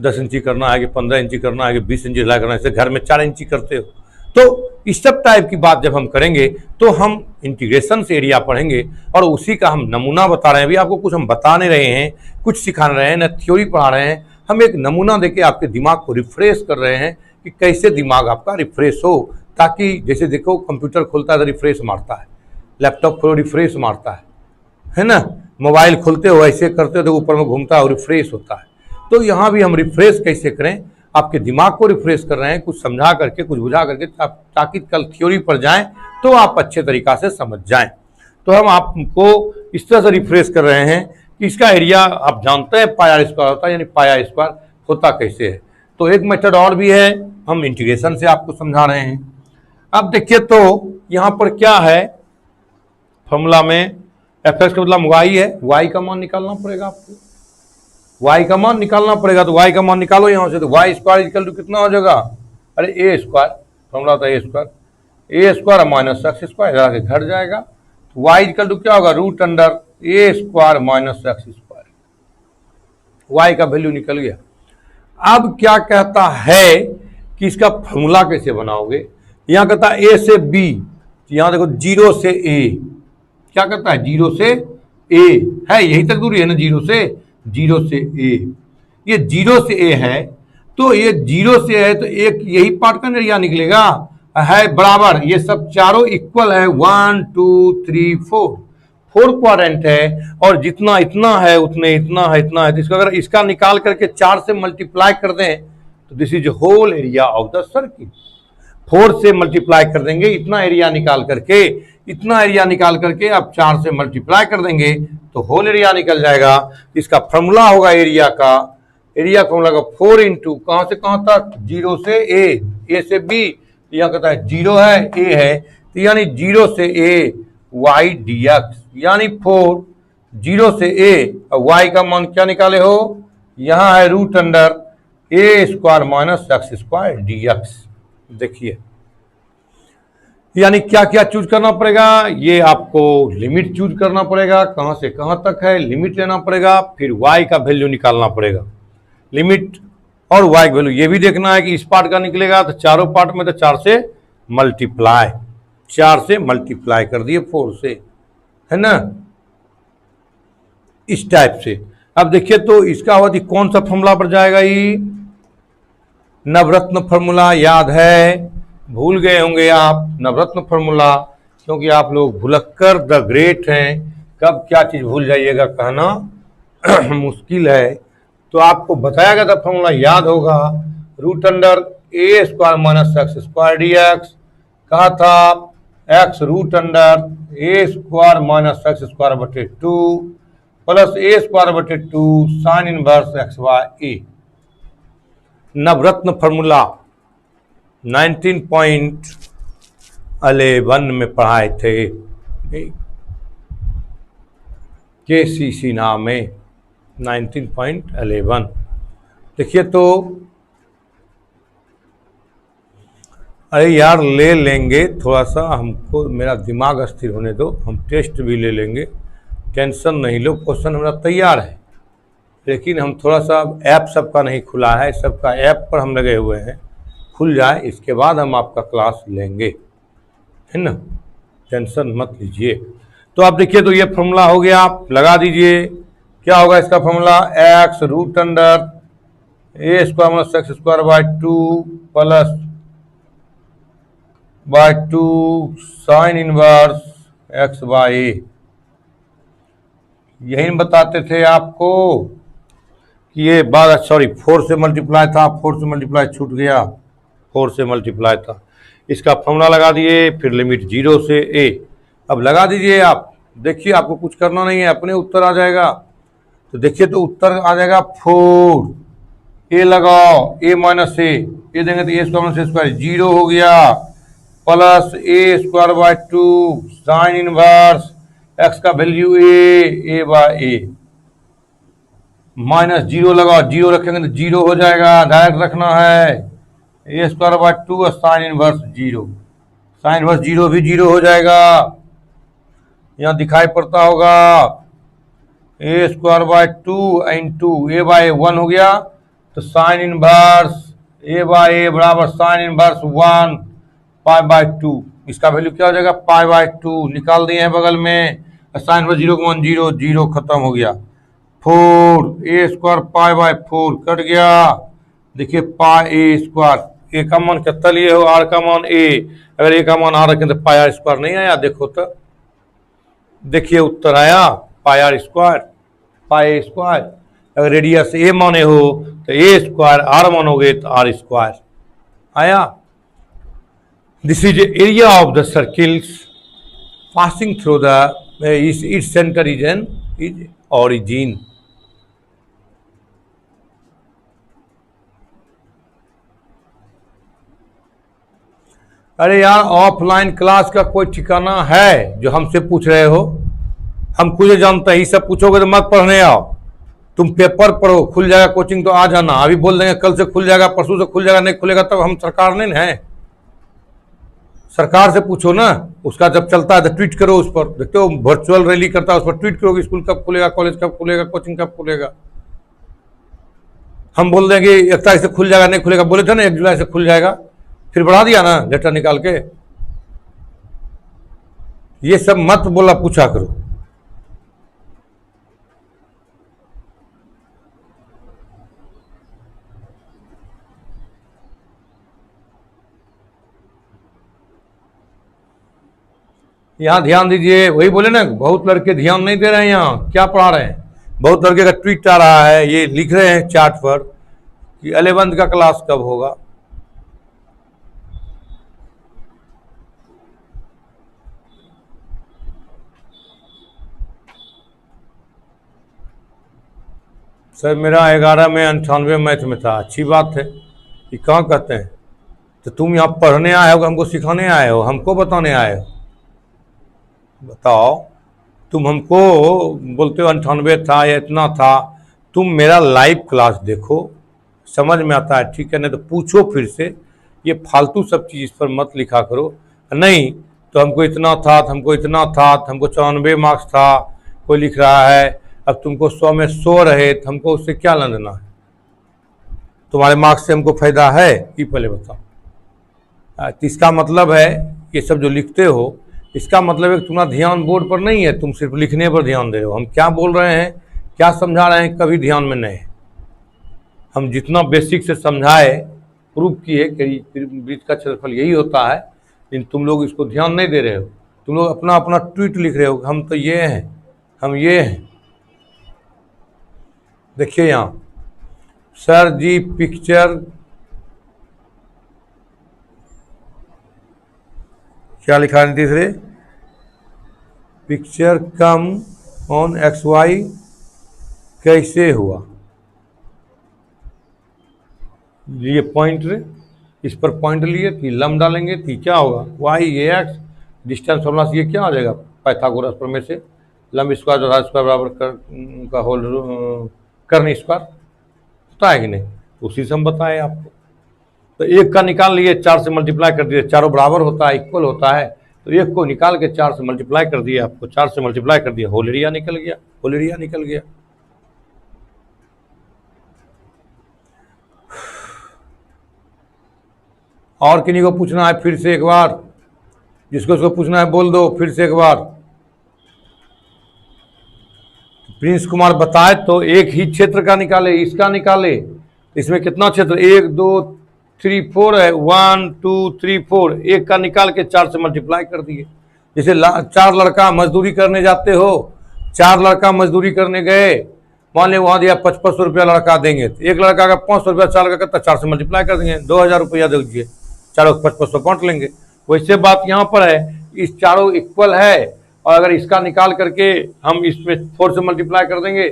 10 इंची करना है कि 15 इंची करना है कि 20 इंची ढलाई करना है, जैसे घर में 4 इंची करते हो। तो इस सब टाइप की बात जब हम करेंगे तो हम इंटीग्रेशन से एरिया पढ़ेंगे, और उसी का हम नमूना बता रहे हैं। अभी आपको कुछ हम बता नहीं रहे हैं, कुछ सिखा रहे हैं, न थ्योरी पढ़ा रहे हैं, हम एक नमूना देके आपके दिमाग को रिफ्रेश कर रहे हैं कि कैसे दिमाग आपका रिफ्रेश हो। ताकि जैसे देखो कंप्यूटर खोलता है तो रिफ्रेश मारता है, लैपटॉप खोलो रिफ्रेश मारता है ना, मोबाइल खोलते हो ऐसे करते हो तो ऊपर में घूमता है और रिफ्रेश होता है। तो यहाँ भी हम रिफ्रेश कैसे करें, आपके दिमाग को रिफ्रेश कर रहे हैं, कुछ समझा करके, कुछ बुझा करके, ताकि कल थ्योरी पर जाएं तो आप अच्छे तरीका से समझ जाएं। तो हम आपको इस तरह से रिफ्रेश कर रहे हैं कि इसका एरिया आप जानते हैं पाई आर स्क्वायर होता है, यानी पाई आर स्क्वायर होता कैसे है। तो एक मेथड और भी है, हम इंटीग्रेशन से आपको समझा रहे हैं। अब देखिए तो यहाँ पर क्या है, फॉर्मूला में एफ एक्स का मतलब वाई है, वाई का मान निकालना पड़ेगा आपको, वाई का मान निकालना पड़ेगा। तो वाई का मान निकालो यहाँ से, तो वाई स्क्वायर इक्वल टू कितना हो जाएगा, अरे ए स्क्वायर, फॉर्मूला था a square minus x square, घट जाएगा। तो वाई इक्वल टू क्या होगा, root under a square minus x square, y का वैल्यू निकल गया। अब क्या कहता है कि इसका फॉर्मूला कैसे बनाओगे, यहाँ कहता है ए से बी, यहाँ देखो 0 से ए, क्या कहता है 0 से ए है, यही तक दूरी है ना, 0 से ए, ये 0 से ए है, तो ये 0 से है तो एक यही पार्ट का एरिया निकलेगा है बराबर, ये सब चारों इक्वल है, 1 2 3 4 क्वाड्रेंट है, और जितना इतना है उतने इतना है, इतना है। तो इसको अगर इसका निकाल करके 4 से मल्टीप्लाई कर दें तो this is whole area of the circle. 4 से मल्टीप्लाई कर देंगे, इतना एरिया निकाल करके, इतना एरिया निकाल करके अब 4 से मल्टीप्लाई कर देंगे तो होल एरिया निकल जाएगा। इसका फॉर्मूला होगा एरिया का, एरिया फॉर्मूला का 4 इंटू कहां से कहां तक, 0 से ए से बी, यहाँ कहता है 0 है ए है, तो यानी 0 से ए वाई डी एक्स, यानी 4 0 से ए, वाई का मान क्या निकाले हो, यहाँ है root under a square minus x square d x. देखिए यानी क्या क्या चूज करना पड़ेगा, ये आपको लिमिट चूज करना पड़ेगा, कहां से कहां तक है लिमिट लेना पड़ेगा, फिर y का वैल्यू निकालना पड़ेगा, लिमिट और y का वैल्यू ये भी देखना है कि इस पार्ट का निकलेगा तो चारों पार्ट में तो 4 से मल्टीप्लाई कर दिए 4 से, है ना, इस टाइप से। अब देखिए तो इसका होती कौन सा फॉर्मूला पर जाएगा, ये नवरत्न फॉर्मूला याद है, भूल गए होंगे आप नवरत्न फॉर्मूला, क्योंकि आप लोग भुलक्कर द ग्रेट हैं, कब क्या चीज भूल जाइएगा कहना मुश्किल है। तो आपको बताया गया था फॉर्मूला याद होगा, root under a square minus x square d x, कहा था x root under a square minus x square बटे 2 प्लस ए स्क्वायर बटे 2 sine inverse x y a. Navratna formula 19.11 में पढ़ाए थे KCC नाम में, 19.11। देखिए तो अरे यार ले लेंगे थोड़ा सा, हमको मेरा दिमाग अस्थिर होने दो, हम टेस्ट भी ले लेंगे, टेंशन नहीं लो, क्वेश्चन हमारा तैयार है, लेकिन हम थोड़ा सा ऐप सबका नहीं खुला है, सबका ऐप पर हम लगे हुए हैं, खुल जाए इसके बाद हम आपका क्लास लेंगे, है ना, टेंशन मत लीजिए। तो आप देखिए तो ये फॉर्मूला हो गया, आप लगा दीजिए, क्या होगा इसका formula, x root under a square minus x square by 2 plus by 2 sine inverse x by a. यही बताते थे आपको कि ये बात, सॉरी 4 से मल्टीप्लाई था, 4 से मल्टीप्लाई छूट गया, 4 से मल्टीप्लाई था, इसका फॉर्मूला लगा दिए, फिर लिमिट 0 से ए। अब लगा दीजिए आप, देखिए आपको कुछ करना नहीं है, अपने उत्तर आ जाएगा। तो देखिए तो उत्तर आ जाएगा 4, ए लगाओ, ए माइनस ए देंगे तो a square minus A square 0 हो गया, plus a square by 2 sine inverse x का value A by A, minus 0 लगाओ, 0 रखेंगे तो 0 हो जाएगा, डायरेक्ट रखना है, a square by 2 sine inverse 0, sine inverse 0 भी 0 हो जाएगा, यहाँ दिखाई पड़ता होगा, a square by 2 into a by 1 हो गया, तो sine inverse a by a बराबर साइन इनवर्स 1 पाई बाय 2, इसका वैल्यू क्या हो जाएगा, पाई बाय 2 निकाल दिए हैं बगल में, साइन इनवर्स 0 को 0 0 खत्म हो गया, 4 ए स्क्वायर पाई बाय 4 कट गया, देखिए पाई ए स्क्वायर, ए का मान कितना लिए हो, आर का मान ए, अगर ए का मान आर रखें तो पाई आर स्क्वायर नहीं आया, देखो तो देखिए उत्तर आया pi are square, pi a square, अगर रेडियस ए माने हो तो ए स्क्वायर, आर मानोगे तो आर स्क्वायर आया। This is area of the circles passing through the its centre is origin. अरे यार ऑफलाइन क्लास का कोई ठिकाना है जो हमसे पूछ रहे हो? हम कुछ जानते हैं, ये सब पूछोगे तो मत पढ़ने आओ। तुम पेपर पढ़ो, खुल जाएगा कोचिंग तो आ जाना। अभी बोल देंगे कल से खुल जाएगा, परसों से खुल जाएगा, नहीं खुलेगा तब हम सरकार नहीं है। सरकार से पूछो ना, उसका जब चलता है तो ट्वीट करो उस पर। देखते हो वर्चुअल रैली करता है, उस पर ट्वीट करो कि स्कूल कब खुलेगा, कॉलेज कब खुलेगा, कोचिंग कब खुलेगा। हम बोल देंगे 1 तारीख से खुल जाएगा, नहीं खुलेगा। बोले थे ना 1 जुलाई से खुल जाएगा, फिर बढ़ा दिया ना लेटर निकाल के। ये सब मत बोला, पूछा करो। यहां ध्यान दीजिए, वही बोले ना, बहुत लड़के ध्यान नहीं दे रहे हैं। यहाँ क्या पढ़ा रहे हैं? बहुत लड़के का ट्वीट आ रहा है, ये लिख रहे हैं चार्ट पर कि 11th का क्लास कब होगा। सर मेरा 11 में 98 मैथ में था। अच्छी बात है, ये कहाँ कहते हैं? तो तुम यहाँ पढ़ने आए हो, हमको सिखाने आए हो, हमको बताने आए हो? बताओ, तुम हमको बोलते हो 98 था या इतना था। तुम मेरा लाइव क्लास देखो, समझ में आता है, ठीक है? नहीं तो पूछो फिर से। ये फालतू सब चीज़ इस पर मत लिखा करो। नहीं तो हमको इतना था, हमको इतना था, हमको 94 मार्क्स था, कोई लिख रहा है अब तुमको 100 में 100 रहे, तो हमको उससे क्या लेना है? तुम्हारे मार्क्स से हमको फायदा है? ये पहले बताओ। तो इसका मतलब है, ये सब जो लिखते हो, इसका मतलब है कि तुम्हारा ध्यान बोर्ड पर नहीं है, तुम सिर्फ लिखने पर ध्यान दे रहे हो। हम क्या बोल रहे हैं, क्या समझा रहे हैं, कभी ध्यान में नहीं। हम जितना बेसिक से समझाए, प्रूव किए कि वृत्त का क्षेत्रफल यही होता है, लेकिन तुम लोग इसको ध्यान नहीं दे रहे हो। तुम लोग अपना अपना ट्वीट लिख रहे हो, हम तो ये हैं, हम ये हैं। देखिए यहाँ, सर जी पिक्चर क्या लिखा है? तीसरे पिक्चर कम ऑन XY कैसे हुआ? लिए पॉइंट, इस पर पॉइंट लिए थी, लम डालेंगे थी, क्या होगा? Y ये x डिस्टेंस फॉर्मूला से ये क्या आ जाएगा? पाइथागोरस प्रमेय से लंब स्क्वायर और स्क्वायर बराबर का होल कर्ण स्क्वायर होता है कि नहीं? उसी से हम बताए आपको। तो 1 का निकाल लिए, 4 से मल्टीप्लाई कर दिए, चारों बराबर होता है, इक्वल होता है। तो 1 को निकाल के 4 से मल्टीप्लाई कर दिया, आपको 4 से मल्टीप्लाई कर दिया, होल एरिया निकल गया, होल एरिया निकल गया। और किन्हीं को पूछना है फिर से एक बार? जिसको उसको पूछना है बोल दो फिर से एक बार। प्रिंस कुमार बताए तो एक ही क्षेत्र का निकाले, इसका निकाले। इसमें कितना क्षेत्र? 1 2 3 4 है, 1 2 3 4। 1 का निकाल के 4 से मल्टीप्लाई कर दिए। जैसे 4 लड़का मजदूरी करने जाते हो, 4 लड़का मजदूरी करने गए, मान लिया वहां दिया 5500 रुपया लड़का देंगे, तो एक लड़का का 500 रुपया, 4 लड़का का 4 से मल्टीप्लाई कर देंगे, 2000 रुपया दे दीजिए, चारों 5500 बांट लेंगे। वैसे बात यहाँ पर है, इस चारों इक्वल है, और अगर इसका निकाल करके हम इसमें 4 से मल्टीप्लाई कर देंगे,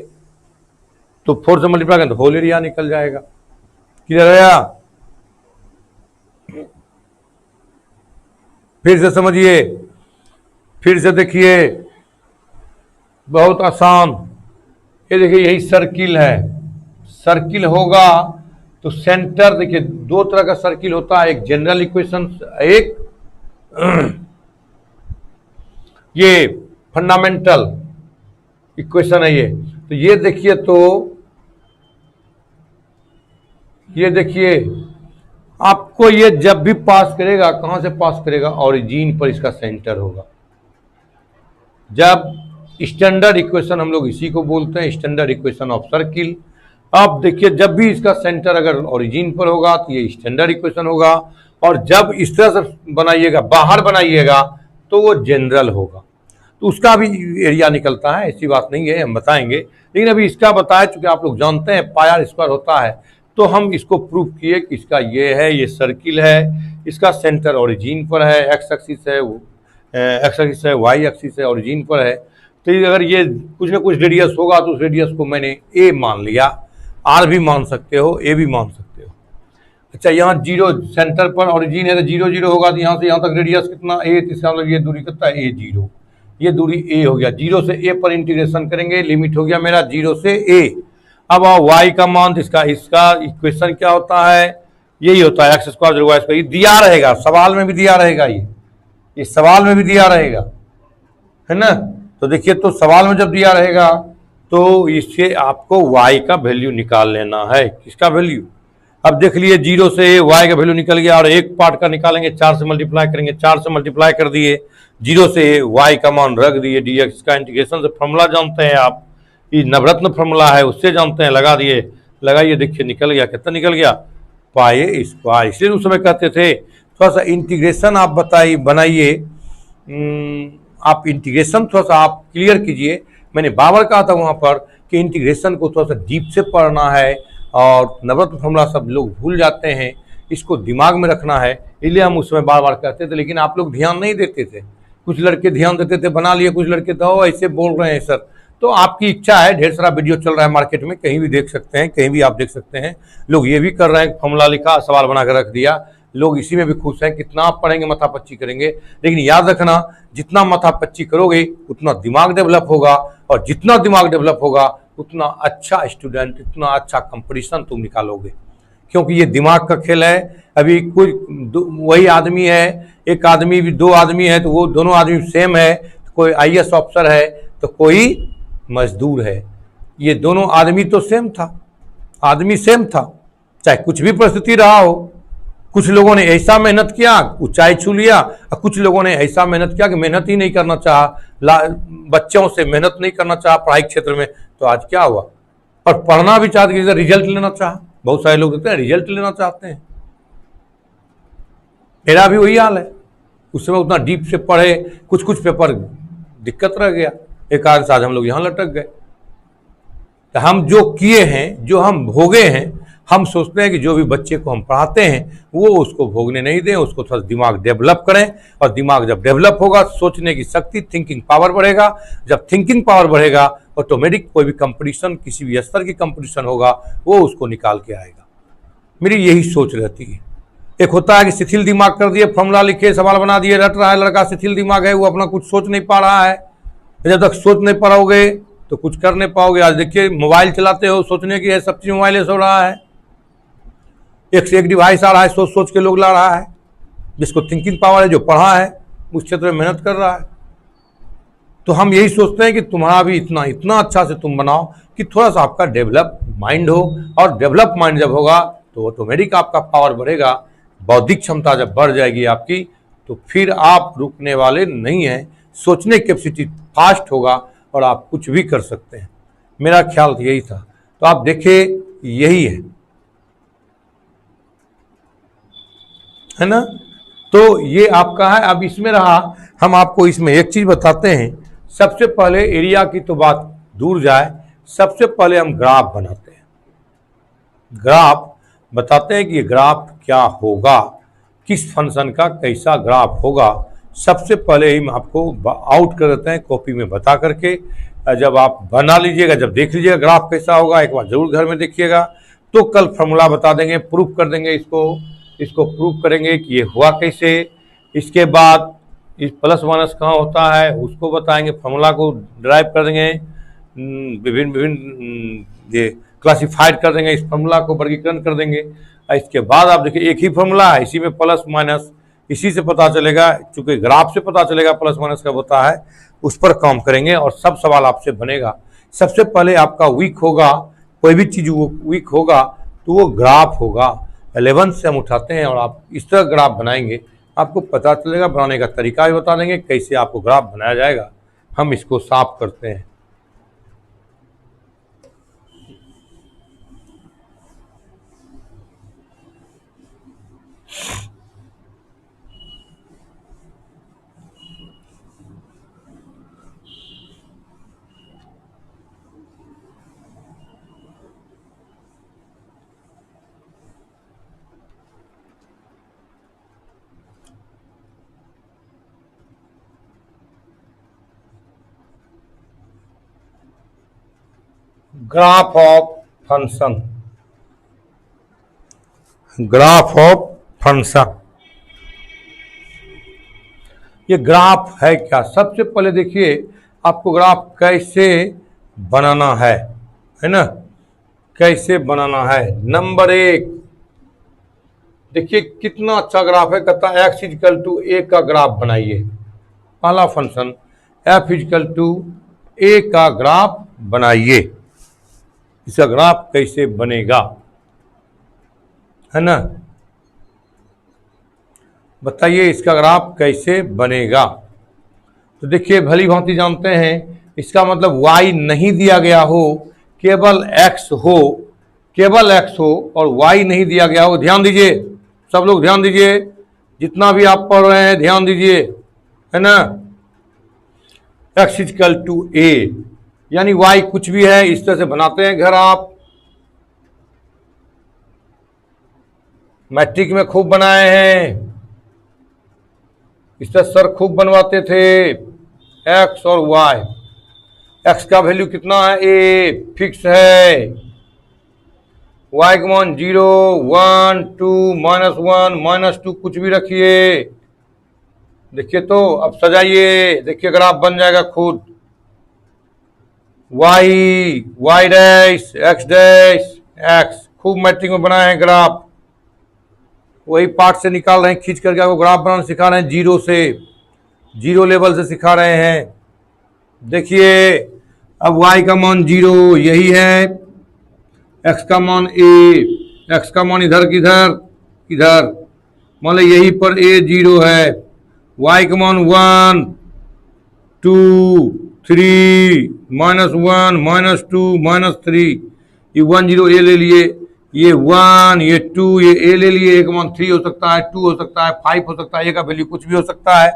तो 4 से मल्टीप्लाई करें तो होल एरिया निकल जाएगा। क्लियर है? फिर से समझिए, फिर से देखिए, बहुत आसान। ये देखिए, यही सर्किल है। सर्किल होगा तो सेंटर, देखिए 2 तरह का सर्किल होता है, एक जनरल इक्वेशन, एक ये फंडामेंटल इक्वेशन है ये। तो ये देखिए, तो ये देखिए, आपको ये जब भी पास करेगा, कहां से पास करेगा? ओरिजिन पर इसका सेंटर होगा। जब स्टैंडर्ड इक्वेशन, हम लोग इसी को बोलते हैं स्टैंडर्ड इक्वेशन ऑफ सर्किल। अब देखिए, जब भी इसका सेंटर अगर ओरिजिन पर होगा तो ये स्टैंडर्ड इक्वेशन होगा, और जब इस तरह से बनाइएगा, बाहर बनाइएगा, तो वो जनरल होगा। तो उसका भी एरिया निकलता है, ऐसी बात नहीं है, हम बताएंगे। लेकिन अभी इसका बताया, चूंकि आप लोग जानते हैं पाई आर स्क्वायर होता है, तो हम इसको प्रूव किए कि इसका ये है, ये सर्किल है, इसका सेंटर ओरिजिन पर है, एक्स एक्सिस है, वाई एक्सिस है, ओरिजिन पर है। तो अगर ये कुछ ना कुछ रेडियस होगा तो उस रेडियस को मैंने ए मान लिया, आर भी मान सकते हो, ए भी मान सकते हो। अच्छा, यहाँ जीरो सेंटर पर ओरिजिन है तो जीरो जीरो होगा, तो यहाँ से यहाँ तक रेडियस कितना ए, तो इसका मतलब ये दूरी कितना ए जीरो, ये दूरी ए हो गया। जीरो से ए पर इंटीग्रेशन करेंगे, लिमिट हो गया मेरा जीरो से ए। अब वाई का मान, इसका इसका इक्वेशन क्या होता है, यही होता है एक्स स्क्वायर वाई स्क्वायर। ये दिया रहेगा, सवाल में भी दिया रहेगा, ये सवाल में भी दिया रहेगा, है ना। तो देखिए, तो सवाल में जब दिया रहेगा तो इससे आपको y का वैल्यू निकाल लेना है। किसका वैल्यू, अब देख लिए जीरो से y का वैल्यू निकल गया, और एक पार्ट का निकालेंगे, 4 से मल्टीप्लाई करेंगे, 4 से मल्टीप्लाई कर दिए, जीरो से y का मान रख दिए, dx का इंटीग्रेशन से फॉर्मूला जानते हैं आप, ये नवरत्न फॉर्मूला है, उससे जानते हैं, लगा दिए, लगाइए, देखिए निकल गया, कितना निकल गया, पाई स्क्वायर। इसलिए उस समय कहते थे थोड़ा सा इंटीग्रेशन आप बताइए, बनाइए, आप इंटीग्रेशन थोड़ा सा आप क्लियर कीजिए। मैंने बाबर कहा था वहाँ पर कि इंटीग्रेशन को थोड़ा सा डीप से पढ़ना है, और नवरत्न फॉर्मूला सब लोग भूल जाते हैं, इसको दिमाग में रखना है, इसलिए हम उसमें बार बार कहते थे। लेकिन आप लोग ध्यान नहीं देते थे, कुछ लड़के ध्यान देते थे, बना लिए, कुछ लड़के तो ऐसे बोल रहे हैं सर। तो आपकी इच्छा है, ढेर सारा वीडियो चल रहा है मार्केट में, कहीं भी देख सकते हैं, कहीं भी आप देख सकते हैं। लोग ये भी कर रहे हैं, फॉर्मूला लिखा, सवाल बना कर रख दिया, लोग इसी में भी खुश हैं। कितना आप पढ़ेंगे, माथापच्ची करेंगे, लेकिन याद रखना, जितना माथापच्ची करोगे उतना दिमाग डेवलप होगा, और जितना दिमाग डेवलप होगा उतना अच्छा स्टूडेंट, उतना अच्छा कंपटीशन तुम निकालोगे, क्योंकि ये दिमाग का खेल है। अभी कोई वही आदमी है, एक आदमी भी, दो आदमी है, तो वो दोनों आदमी सेम है, तो कोई IAS ऑफिसर है तो कोई मजदूर है। ये दोनों आदमी तो सेम था, आदमी सेम था, चाहे कुछ भी परिस्थिति रहा हो। कुछ लोगों ने ऐसा मेहनत किया, ऊंचाई छू लिया, और कुछ लोगों ने ऐसा मेहनत किया कि मेहनत ही नहीं करना चाहा, बच्चों से मेहनत नहीं करना चाहा पढ़ाई क्षेत्र में, तो आज क्या हुआ। और पढ़ना भी चाहते कि रिजल्ट लेना चाहा, बहुत सारे लोग देखते हैं रिजल्ट लेना चाहते हैं, मेरा भी वही हाल है। उस समय उतना डीप से पढ़े, कुछ कुछ पेपर दिक्कत रह गया, एक आध साल हम लोग यहाँ लटक गए। तो हम जो किए हैं, जो हम भोगे हैं, हम सोचते हैं कि जो भी बच्चे को हम पढ़ाते हैं वो उसको भोगने नहीं दें, उसको थोड़ा दिमाग डेवलप करें। और दिमाग जब डेवलप होगा, सोचने की शक्ति, थिंकिंग पावर बढ़ेगा। जब थिंकिंग पावर बढ़ेगा, ऑटोमेटिक कोई भी कंपटीशन, किसी भी स्तर की कंपटीशन होगा, वो उसको निकाल के आएगा। मेरी यही सोच रहती है। एक होता है कि शिथिल दिमाग कर दिए, फॉर्मूला लिखे, सवाल बना दिए, रट रहा है लड़का, शिथिल दिमाग है, वो अपना कुछ सोच नहीं पा रहा है। जब तक सोच नहीं पाओगे तो कुछ कर नहीं पाओगे। आज देखिए, मोबाइल चलाते हो, सोचने की है, सब चीज मोबाइल से हो रहा है, एक से एक डिवाइस आ रहा है, सोच सोच के लोग ला रहा है। जिसको थिंकिंग पावर है, जो पढ़ा है, उस क्षेत्र में मेहनत कर रहा है। तो हम यही सोचते हैं कि तुम्हारा भी इतना इतना अच्छा से तुम बनाओ कि थोड़ा सा आपका डेवलप माइंड हो, और डेवलप माइंड जब होगा तो ऑटोमेटिक आपका पावर बढ़ेगा। बौद्धिक क्षमता जब बढ़ जाएगी आपकी, तो फिर आप रुकने वाले नहीं हैं, सोचने की कैपेसिटी फास्ट होगा, और आप कुछ भी कर सकते हैं। मेरा ख्याल तो यही था। तो आप देखिए, यही है ना। तो ये आपका है। अब इसमें रहा, हम आपको इसमें एक चीज बताते हैं। सबसे पहले एरिया की तो बात दूर जाए, सबसे पहले हम ग्राफ बनाते हैं। ग्राफ बताते हैं कि ये ग्राफ क्या होगा, किस फंक्शन का कैसा ग्राफ होगा। सबसे पहले ही हम आपको आउट कर देते हैं कॉपी में बता करके। जब आप बना लीजिएगा, जब देख लीजिएगा ग्राफ कैसा होगा, एक बार जरूर घर में देखिएगा, तो कल फॉर्मूला बता देंगे, प्रूफ कर देंगे, इसको प्रूफ करेंगे कि ये हुआ कैसे। इसके बाद इस प्लस माइनस कहाँ होता है उसको बताएंगे, फॉर्मूला को ड्राइव कर देंगे, विभिन्न विभिन्न ये क्लासिफाइड कर देंगे, इस फॉर्मूला को वर्गीकरण कर देंगे। इसके बाद आप देखिए, एक ही फॉर्मूला है, इसी में प्लस माइनस, इसी से पता चलेगा, चूंकि ग्राफ से पता चलेगा प्लस माइनस कब होता है, उस पर काम करेंगे और सब सवाल आपसे बनेगा। सबसे पहले आपका वीक होगा, कोई भी चीज वीक होगा तो वो ग्राफ होगा। 11 से हम उठाते हैं और आप इस तरह ग्राफ बनाएंगे, आपको पता चलेगा। बनाने का तरीका भी बता देंगे, कैसे आपको ग्राफ बनाया जाएगा। हम इसको साफ करते हैं। Graph of function, graph of function. ये ग्राफ है क्या? सबसे पहले देखिए आपको ग्राफ कैसे बनाना है ना, कैसे बनाना है। नंबर 1 देखिए कितना अच्छा ग्राफ है, कहता है x इजकल टू ए का ग्राफ बनाइए। पहला फंक्शन f इजकल टू ए का ग्राफ बनाइए। इसका ग्राफ कैसे बनेगा, है ना, बताइए इसका ग्राफ कैसे बनेगा। तो देखिए भली भांति जानते हैं इसका मतलब y नहीं दिया गया हो, केवल x हो, केवल x हो और y नहीं दिया गया हो। ध्यान दीजिए, सब लोग ध्यान दीजिए, जितना भी आप पढ़ रहे हैं ध्यान दीजिए, है ना। x इजकल टू ए यानी y कुछ भी है, इस तरह से बनाते हैं घर। आप मैट्रिक में खूब बनाए हैं, इस तरह सर खूब बनवाते थे। x और y, x का वैल्यू कितना है, a फिक्स है, y का मान 0 1 2 -1 -2 कुछ भी रखिए। देखिए तो अब सजाइए, देखिए ग्राफ बन जाएगा खुद। y डैश x खूब मैट्रिक में बनाए हैं ग्राफ, वही पार्ट से निकाल रहे हैं, खींच करके आपको ग्राफ बनाना सिखा रहे हैं, जीरो से, जीरो लेवल से सिखा रहे हैं। देखिए अब y का मान 0 यही है, x का मान a, x का मान इधर किधर इधर, मान लो यही पर a 0 है, y का मान 1 2 3 -1 -2 -3, ये 1 0 a ले लिए, ये 1 ये 2 ये a ले लिए, एक मान 3 हो सकता है, 2 हो सकता है, 5 हो सकता है, a का वैल्यू कुछ भी हो सकता है।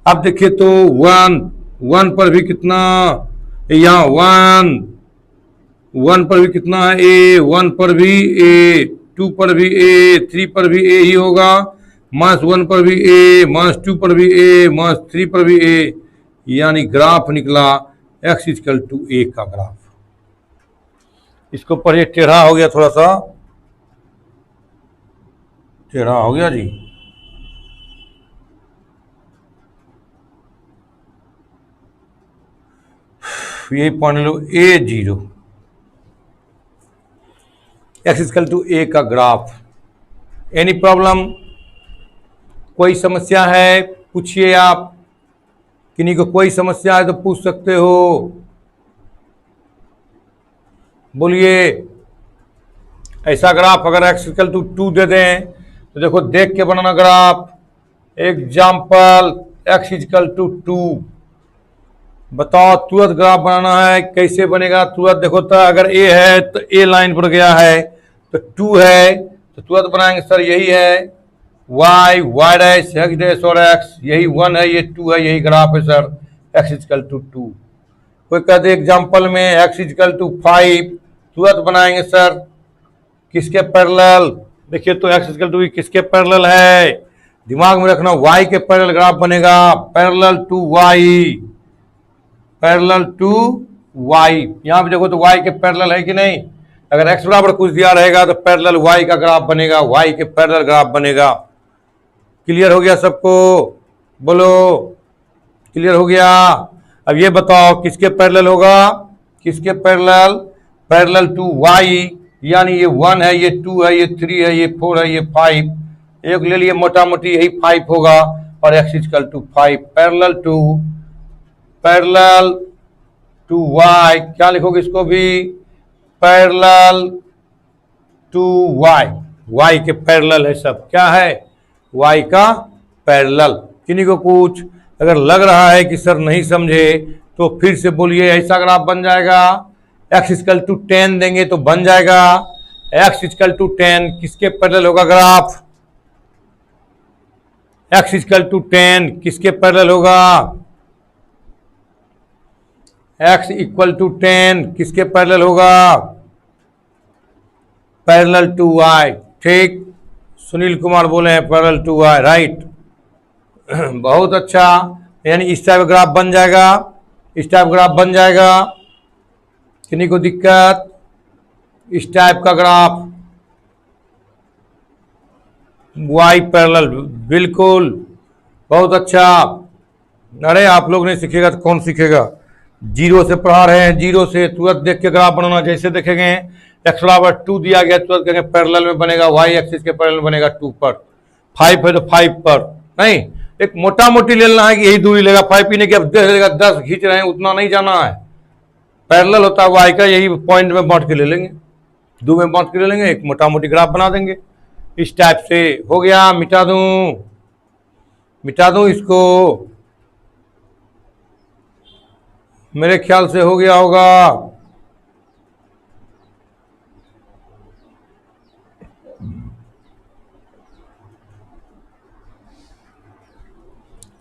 अब देखिए तो 1 पर भी कितना, यहाँ 1 पर भी कितना है a, 1 पर भी a, 2 पर भी a, 3 पर भी a ही होगा, -1 पर भी a, -2 पर भी a, -3 पर भी a, यानी ग्राफ निकला x इजकल टू a का ग्राफ। इसको पढ़िए, टेढ़ा हो गया, थोड़ा सा टेढ़ा हो गया जी। यही पढ़ लो, a 0 x equal to a का ग्राफ। एनी प्रॉब्लम, कोई समस्या है पूछिए आप, किन्हीं को कोई समस्या है तो पूछ सकते हो, बोलिए। ऐसा ग्राफ अगर x इक्वल टू 2 दे दें तो देखो देख के बनाना graph. Example x equal to 2, बताओ तुरंत ग्राफ बनाना है, कैसे बनेगा तुरंत। देखो तो अगर a है तो a लाइन पर गया है, तो 2 है तो तुरंत बनाएंगे सर, यही है y डैश x डैश और x, यही 1 है ये 2 है, यही ग्राफ है सर x इक्वल टू 2। कोई कह दे एग्जाम्पल में x इक्वल टू 5, तुरंत बनाएंगे सर, किसके पैरेलल। देखिए तो x इक्वल टू किसके पैरेलल है, दिमाग में रखना, y के पैरेलल ग्राफ बनेगा, parallel to y, parallel to y। यहाँ पे देखो तो y के पैरेलल है कि नहीं, अगर x बराबर कुछ दिया रहेगा तो पैरेलल y का ग्राफ बनेगा, y के पैरेलल ग्राफ बनेगा। क्लियर हो गया सबको, बोलो क्लियर हो गया। अब ये बताओ किसके पैरेलल होगा, किसके पैरेलल, पैरेलल टू y, यानी ये 1 है, ये 2 है, ये 3 है, ये 4 है, ये 5, एक ले लिए मोटा मोटी, यही 5 होगा, और x equal to 5, parallel to y, क्या लिखोगे इसको भी, पैरेलल टू y के पैरेलल है सब, क्या है, y का पैरेलल। किन्हीं को कुछ अगर लग रहा है कि सर नहीं समझे तो फिर से बोलिए, ऐसा ग्राफ बन जाएगा। x इक्वल टू 10 देंगे तो बन जाएगा, x इक्वल टू 10 किसके पैरेलल होगा ग्राफ, x इक्वल टू 10 किसके पैरेलल होगा, x इक्वल टू 10 किसके पैरेलल होगा, पैरेलल टू y। ठीक, सुनील कुमार बोले हैं पैरेलल टू y, राइट। बहुत अच्छा, यानी इस टाइप ग्राफ बन जाएगा, इस टाइप ग्राफ बन जाएगा, किन्हीं को दिक्कत? इस टाइप का ग्राफ वाई पैरेलल, बिल्कुल, बहुत अच्छा। अरे आप लोग नहीं सीखेगा तो कौन सीखेगा? जीरो से पढ़ा रहे हैं, जीरो से तुरंत देख के ग्राफ बनाना। जैसे देखेंगे एक्स बराबर 2 दिया गया, तुरंत कहेंगे पैरेलल में बनेगा, वाई एक्सिस के पैरेलल में बनेगा 2 पर। 5 है तो 5 पर नहीं, एक मोटा मोटी ले लेना है कि यही दूरी लेगा 5 पीने की। अब 10 खींच रहे हैं, उतना नहीं जाना है। पैरेलल होता है वाई का, यही पॉइंट में बांट के ले लेंगे, 2 में बांट के ले लेंगे, एक मोटा मोटी ग्राफ बना देंगे। इस टाइप से हो गया। मिटा दूं इसको, मेरे ख्याल से हो गया होगा।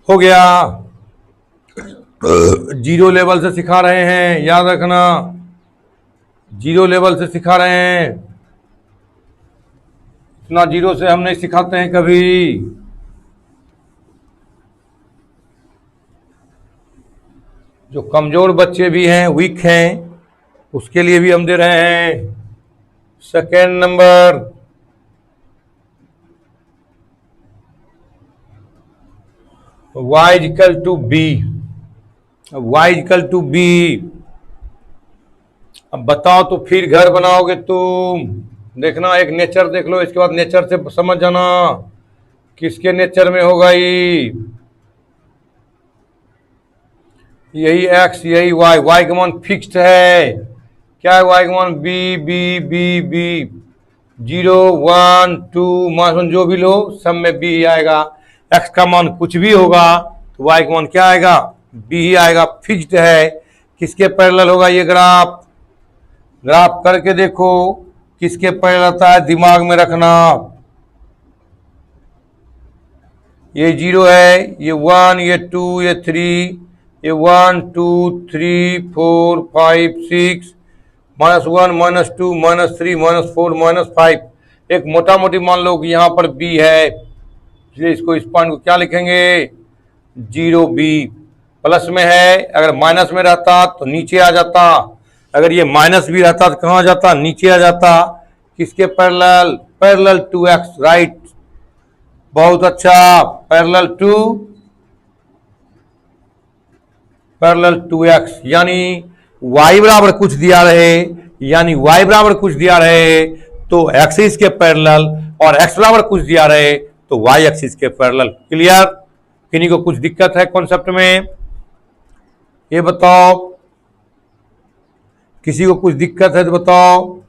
हो गया। जीरो लेवल से सिखा रहे हैं, याद रखना, जीरो लेवल से सिखा रहे हैं। इतना जीरो से हम नहीं सिखाते हैं कभी। जो कमजोर बच्चे भी हैं, वीक हैं, उसके लिए भी हम दे रहे हैं। Second number, y equal to B, y equal to B. अब बताओ तो फिर घर बनाओगे तुम? देखना, एक नेचर देख लो, इसके बाद नेचर से समझ जाना किसके नेचर में होगा ये। यही x, यही y, y का मान फिक्स्ड है। क्या है y का मान? बी बी बी बी, 0 1 2 मान जो भी लो, सब में बी ही आएगा। x का मान कुछ भी होगा तो y का मान क्या आएगा? बी ही आएगा, फिक्स्ड है। किसके पैरेलल होगा ये ग्राफ? ग्राफ करके देखो किसके पैरेलल आता है, दिमाग में रखना। ये 0 है, ये 1, ये 2, ये 3, ये 1 2 3 4 5 6, -1 -2 -3 -4 -5। एक मोटा मोटी मान लो कि यहाँ पर बी है, इसलिए इसको, इस पॉइंट को क्या लिखेंगे? 0 बी। प्लस में है, अगर माइनस में रहता तो नीचे आ जाता, अगर ये माइनस भी रहता तो कहाँ जाता? नीचे आ जाता। किसके parallel? Parallel to X, right, बहुत अच्छा। पैरेलल टू एक्स, यानी y बराबर कुछ दिया रहे, यानी y बराबर कुछ दिया रहे तो एक्सिस के पैरेलल, और x बराबर कुछ दिया रहे तो y एक्सिस के पैरेलल। क्लियर? किन्हीं को कुछ दिक्कत है कॉन्सेप्ट में? ये बताओ, किसी को कुछ दिक्कत है तो बताओ।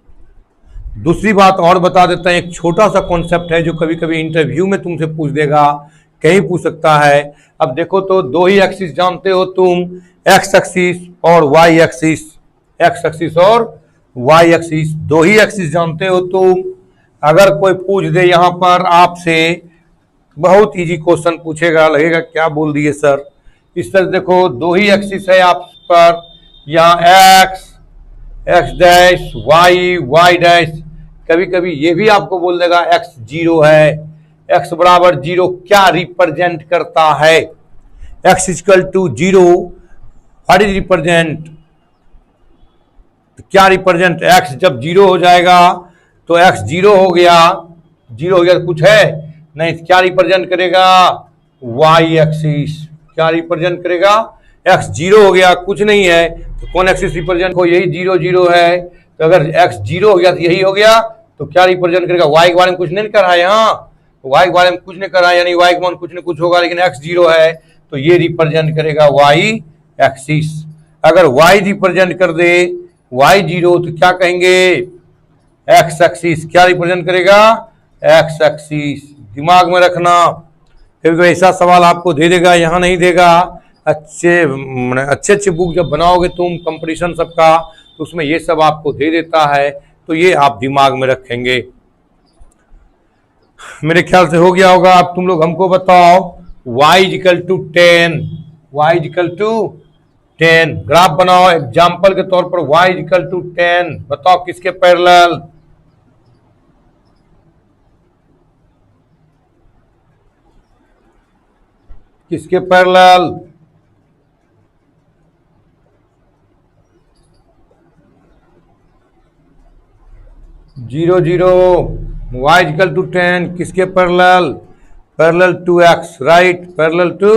दूसरी बात और बता देता है, एक छोटा सा कॉन्सेप्ट है जो कभी कभी इंटरव्यू में तुमसे पूछ देगा, कहीं पूछ सकता है। अब देखो तो दो ही एक्सिस जानते हो तुम, एक्स एक्सिस और वाई एक्सिस, एक्स एक्सिस और वाई एक्सिस, दो ही एक्सिस जानते हो तुम। अगर कोई पूछ दे यहां पर आपसे, बहुत इजी क्वेश्चन पूछेगा, लगेगा क्या बोल दिए सर। इस तरह देखो, दो ही एक्सिस है आप पर, यहाँ X X dash, Y Y dash. कभी कभी ये भी आपको बोल देगा एक्स 0 है। एक्स बराबर 0 क्या रिप्रेजेंट करता है? X equal to 0 what is represent? क्या रिप्रेजेंट? एक्स जब 0 हो जाएगा तो एक्स 0 हो गया, 0 हो गया तो कुछ है नहीं, क्या रिप्रेजेंट करेगा? Y axis. क्या रिप्रेजेंट करेगा? एक्स 0 हो गया, कुछ नहीं है तो कौन एक्सिस रिप्रेजेंट हो? यही 0 0 है। तो अगर एक्स 0 हो गया तो यही हो गया, तो क्या रिप्रेजेंट करेगा? वाई के बारे में कुछ नहीं कर रहा है यहाँ, वाई के बारे में कुछ नहीं कर रहा है, यानी वाई के मान कुछ न कुछ होगा, लेकिन एक्स 0 है तो ये रिप्रेजेंट करेगा वाई एक्सिस। अगर वाई रिप्रेजेंट कर दे वाई 0 तो क्या कहेंगे? X axis. क्या रिप्रेजेंट करेगा? X axis. दिमाग में रखना, क्योंकि ऐसा सवाल आपको दे देगा, यहाँ नहीं देगा। अच्छे अच्छे बुक जब बनाओगे तुम कंपटीशन सबका, तो उसमें ये सब आपको दे देता है, तो ये आप दिमाग में रखेंगे। मेरे ख्याल से हो गया होगा। अब तुम लोग हमको बताओ, y equal to 10, y equal to 10 graph बनाओ एग्जाम्पल के तौर पर। y इक्वल टू 10 बताओ किसके पैरेलल? किसके पैरेलल? 0 0, y इक्वल टू 10 किसके parallel? Parallel to x, right, parallel to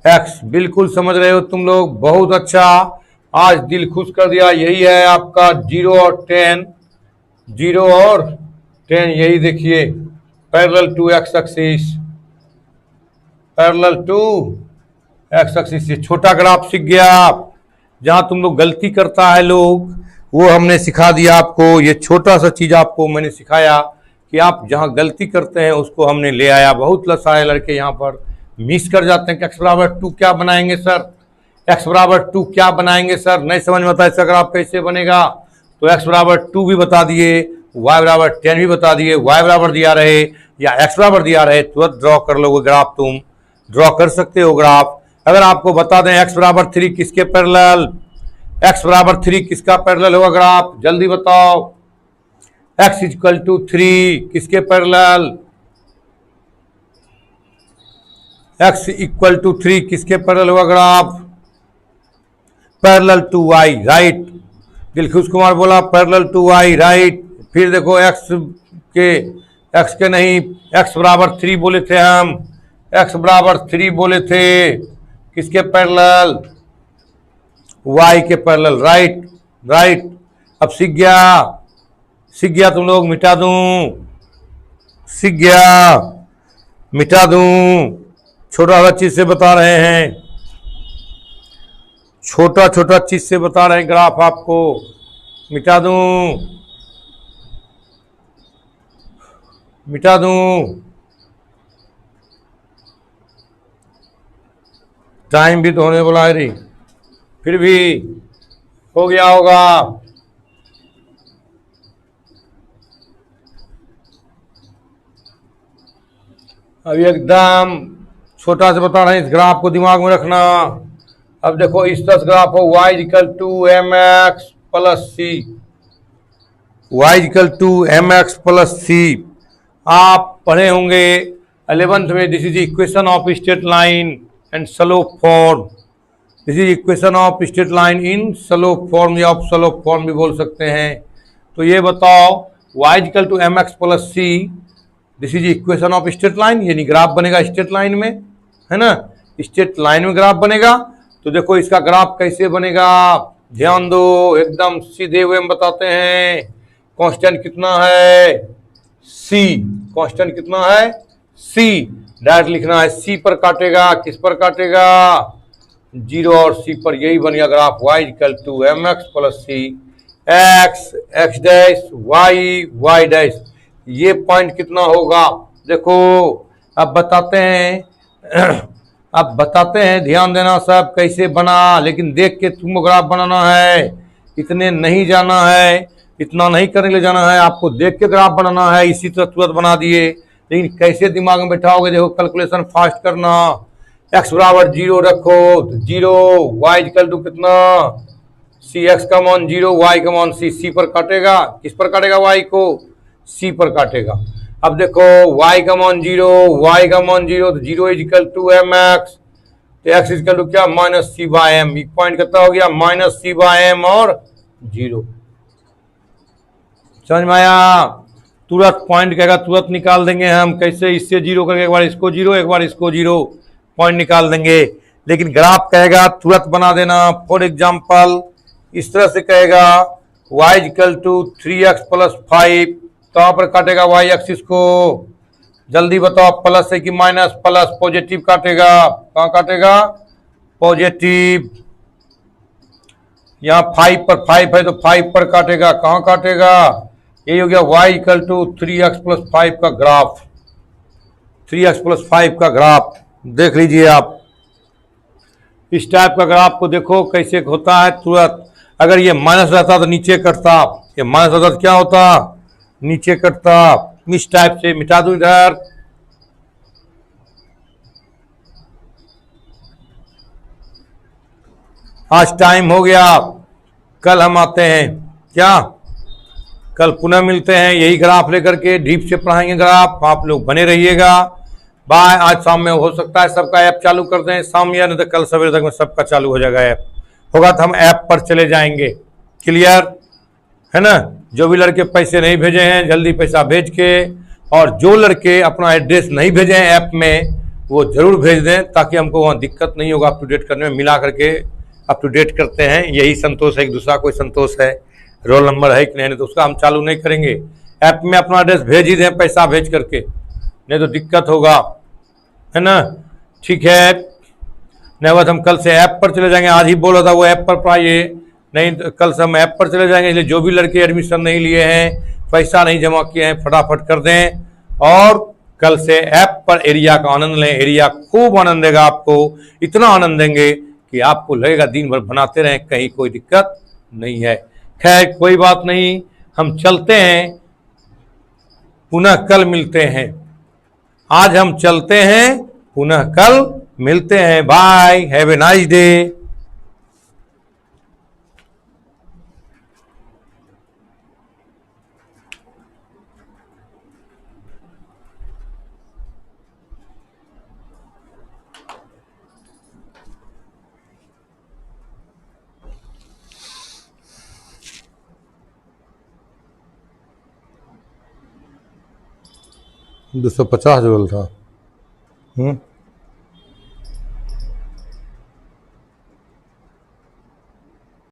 x। बिल्कुल समझ रहे हो तुम लोग, बहुत अच्छा, आज दिल खुश कर दिया। यही है आपका 0 और 10, 0 और 10, यही देखिए parallel to x axis, parallel to x axis. ये छोटा ग्राफ सीख गया आप। जहां तुम लोग गलती करता है लोग, वो हमने सिखा दिया आपको। ये छोटा सा चीज आपको मैंने सिखाया कि आप जहां गलती करते हैं उसको हमने ले आया। बहुत सारे लड़के यहाँ पर मिस कर जाते हैं कि x बराबर 2 क्या बनाएंगे सर, x बराबर 2 क्या बनाएंगे सर, नहीं समझ में आता ऐसा ग्राफ कैसे बनेगा। तो x बराबर 2 भी बता दिए, y बराबर 10 भी बता दिए, y बराबर दिया रहे या x बराबर दिया रहे, तुरंत ड्रॉ कर लोगे ग्राफ, तुम ड्रॉ कर सकते हो ग्राफ। अगर आपको बता दें x बराबर 3 किसके पैरेलल, x बराबर 3 किसका पैरेलल होगा ग्राफ, जल्दी बताओ। x इक्वल टू 3 किसके पैरेलल, x इक्वल टू 3 किसके पैरेलल होगा graph, parallel to y, right. Dilkhush Kumar बोला पैरेलल टू y, राइट। फिर देखो x के नहीं, x बराबर 3 बोले थे हम, x बराबर 3 बोले थे किसके पैरेलल, y के पैरेलल, राइट राइट। अब सीख गया तुम लोग, मिटा दूं, सीख गया, मिटा दूं। छोटा सा चीज से बता रहे हैं, छोटा छोटा चीज से बता रहे हैं ग्राफ आपको, मिटा दूं, मिटा दूं। टाइम भी तो होने वाला है, फिर भी हो गया होगा। अभी एकदम छोटा से बता रहे हैं, इस ग्राफ को दिमाग में रखना। अब देखो इस तरह ग्राफ हो, y equal to mx plus c, y equal to mx plus c. आप पढ़े होंगे 11th में, this is equation of straight line and slope form, this is equation of straight line in slope form या ऑफ स्लोप फॉर्म भी बोल सकते हैं। तो ये बताओ y equal to mx plus c, this is equation of straight line, यानी ग्राफ बनेगा स्ट्रेट लाइन में, है ना, स्ट्रेट लाइन में ग्राफ बनेगा। तो देखो इसका ग्राफ कैसे बनेगा, ध्यान दो, एकदम सीधे हुए हम बताते हैं। कांस्टेंट कितना है, c, कांस्टेंट कितना है c, डायरेक्ट लिखना है, c पर काटेगा, किस पर काटेगा, 0 और c पर। यही बन गया graph y equal to mx plus C, x dash y dash. ये पॉइंट कितना होगा देखो, अब बताते हैं अब बताते हैं, ध्यान देना सब कैसे बना, लेकिन देख के तुमको ग्राफ बनाना है, इतने नहीं जाना है, इतना नहीं करने के लिए जाना है, आपको देख के ग्राफ बनाना है। इसी तरह तुरंत बना दिए, लेकिन कैसे दिमाग में बैठाओगे, देखो कैलकुलेशन फास्ट करना। x बराबर 0 रखो, 0, y इक्वल टू कितना, c, x का मान 0, y का मान c पर काटेगा, किस पर काटेगा, y को c पर काटेगा। अब देखो y का मान 0, y का मान 0, तो 0 इक्वल टू mx, तो x इक्वल टू क्या, माइनस सी बाय एम। एक पॉइंट कितना हो गया, माइनस सी बाय एम और 0। समझ में आया, तुरंत पॉइंट कहेगा तुरंत निकाल देंगे हम, कैसे, इससे 0 करके एक बार इसको 0, एक बार इसको 0, पॉइंट निकाल देंगे। लेकिन ग्राफ कहेगा तुरंत बना देना। फॉर एग्जाम्पल इस तरह से कहेगा y equal to 3x plus 5, कहाँ पर काटेगा y एक्सिस को, जल्दी बताओ, प्लस है कि माइनस, प्लस, पॉजिटिव काटेगा, कहाँ काटेगा, पॉजिटिव। यहाँ 5 पर 5 है तो 5 पर काटेगा, कहाँ काटेगा, यही हो गया y equal to 3x plus 5 का ग्राफ, 3x प्लस 5 का ग्राफ देख लीजिए आप। इस टाइप का ग्राफ को देखो कैसे होता है तुरंत। अगर ये माइनस रहता तो नीचे कटता, ये माइनस रहता तो क्या होता, नीचे कटता। इस टाइप से मिटा दूं इधर, आज टाइम हो गया, कल हम आते हैं, क्या कल पुनः मिलते हैं यही ग्राफ लेकर के, डीप से पढ़ाएंगे ग्राफ, आप लोग बने रहिएगा। बाय। आज शाम में हो सकता है सबका ऐप चालू कर दें, शाम या नहीं तो कल सवेरे तक में सबका चालू हो जाएगा ऐप, होगा तो हम ऐप पर चले जाएंगे, क्लियर है ना। जो भी लड़के पैसे नहीं भेजे हैं जल्दी पैसा भेज के, और जो लड़के अपना एड्रेस नहीं भेजे हैं ऐप में वो जरूर भेज दें, ताकि हमको वहाँ दिक्कत नहीं होगा अप टू डेट करने में। मिला करके अप टू डेट करते हैं, यही संतोष है, एक दूसरा कोई संतोष है, रोल नंबर है कि नहीं, तो उसका हम चालू नहीं करेंगे। ऐप में अपना एड्रेस भेज ही दें पैसा भेज करके, नहीं तो दिक्कत होगा, है ना। ठीक है, नहीं बस हम कल से ऐप पर चले जाएंगे, आज ही बोला था वो ऐप पर पढ़ाइए, नहीं तो कल से हम ऐप पर चले जाएंगे। इसलिए जो भी लड़के एडमिशन नहीं लिए हैं, पैसा नहीं जमा किए हैं, फटाफट कर दें, और कल से ऐप पर एरिया का आनंद लें। एरिया खूब आनंद देगा आपको, इतना आनंद देंगे कि आपको लगेगा दिन भर बनाते रहें, कहीं कोई दिक्कत नहीं है। खैर कोई बात नहीं, हम चलते हैं, पुनः कल मिलते हैं। आज हम चलते हैं, पुनः कल मिलते हैं। Bye, have a nice day. 250 जोल था।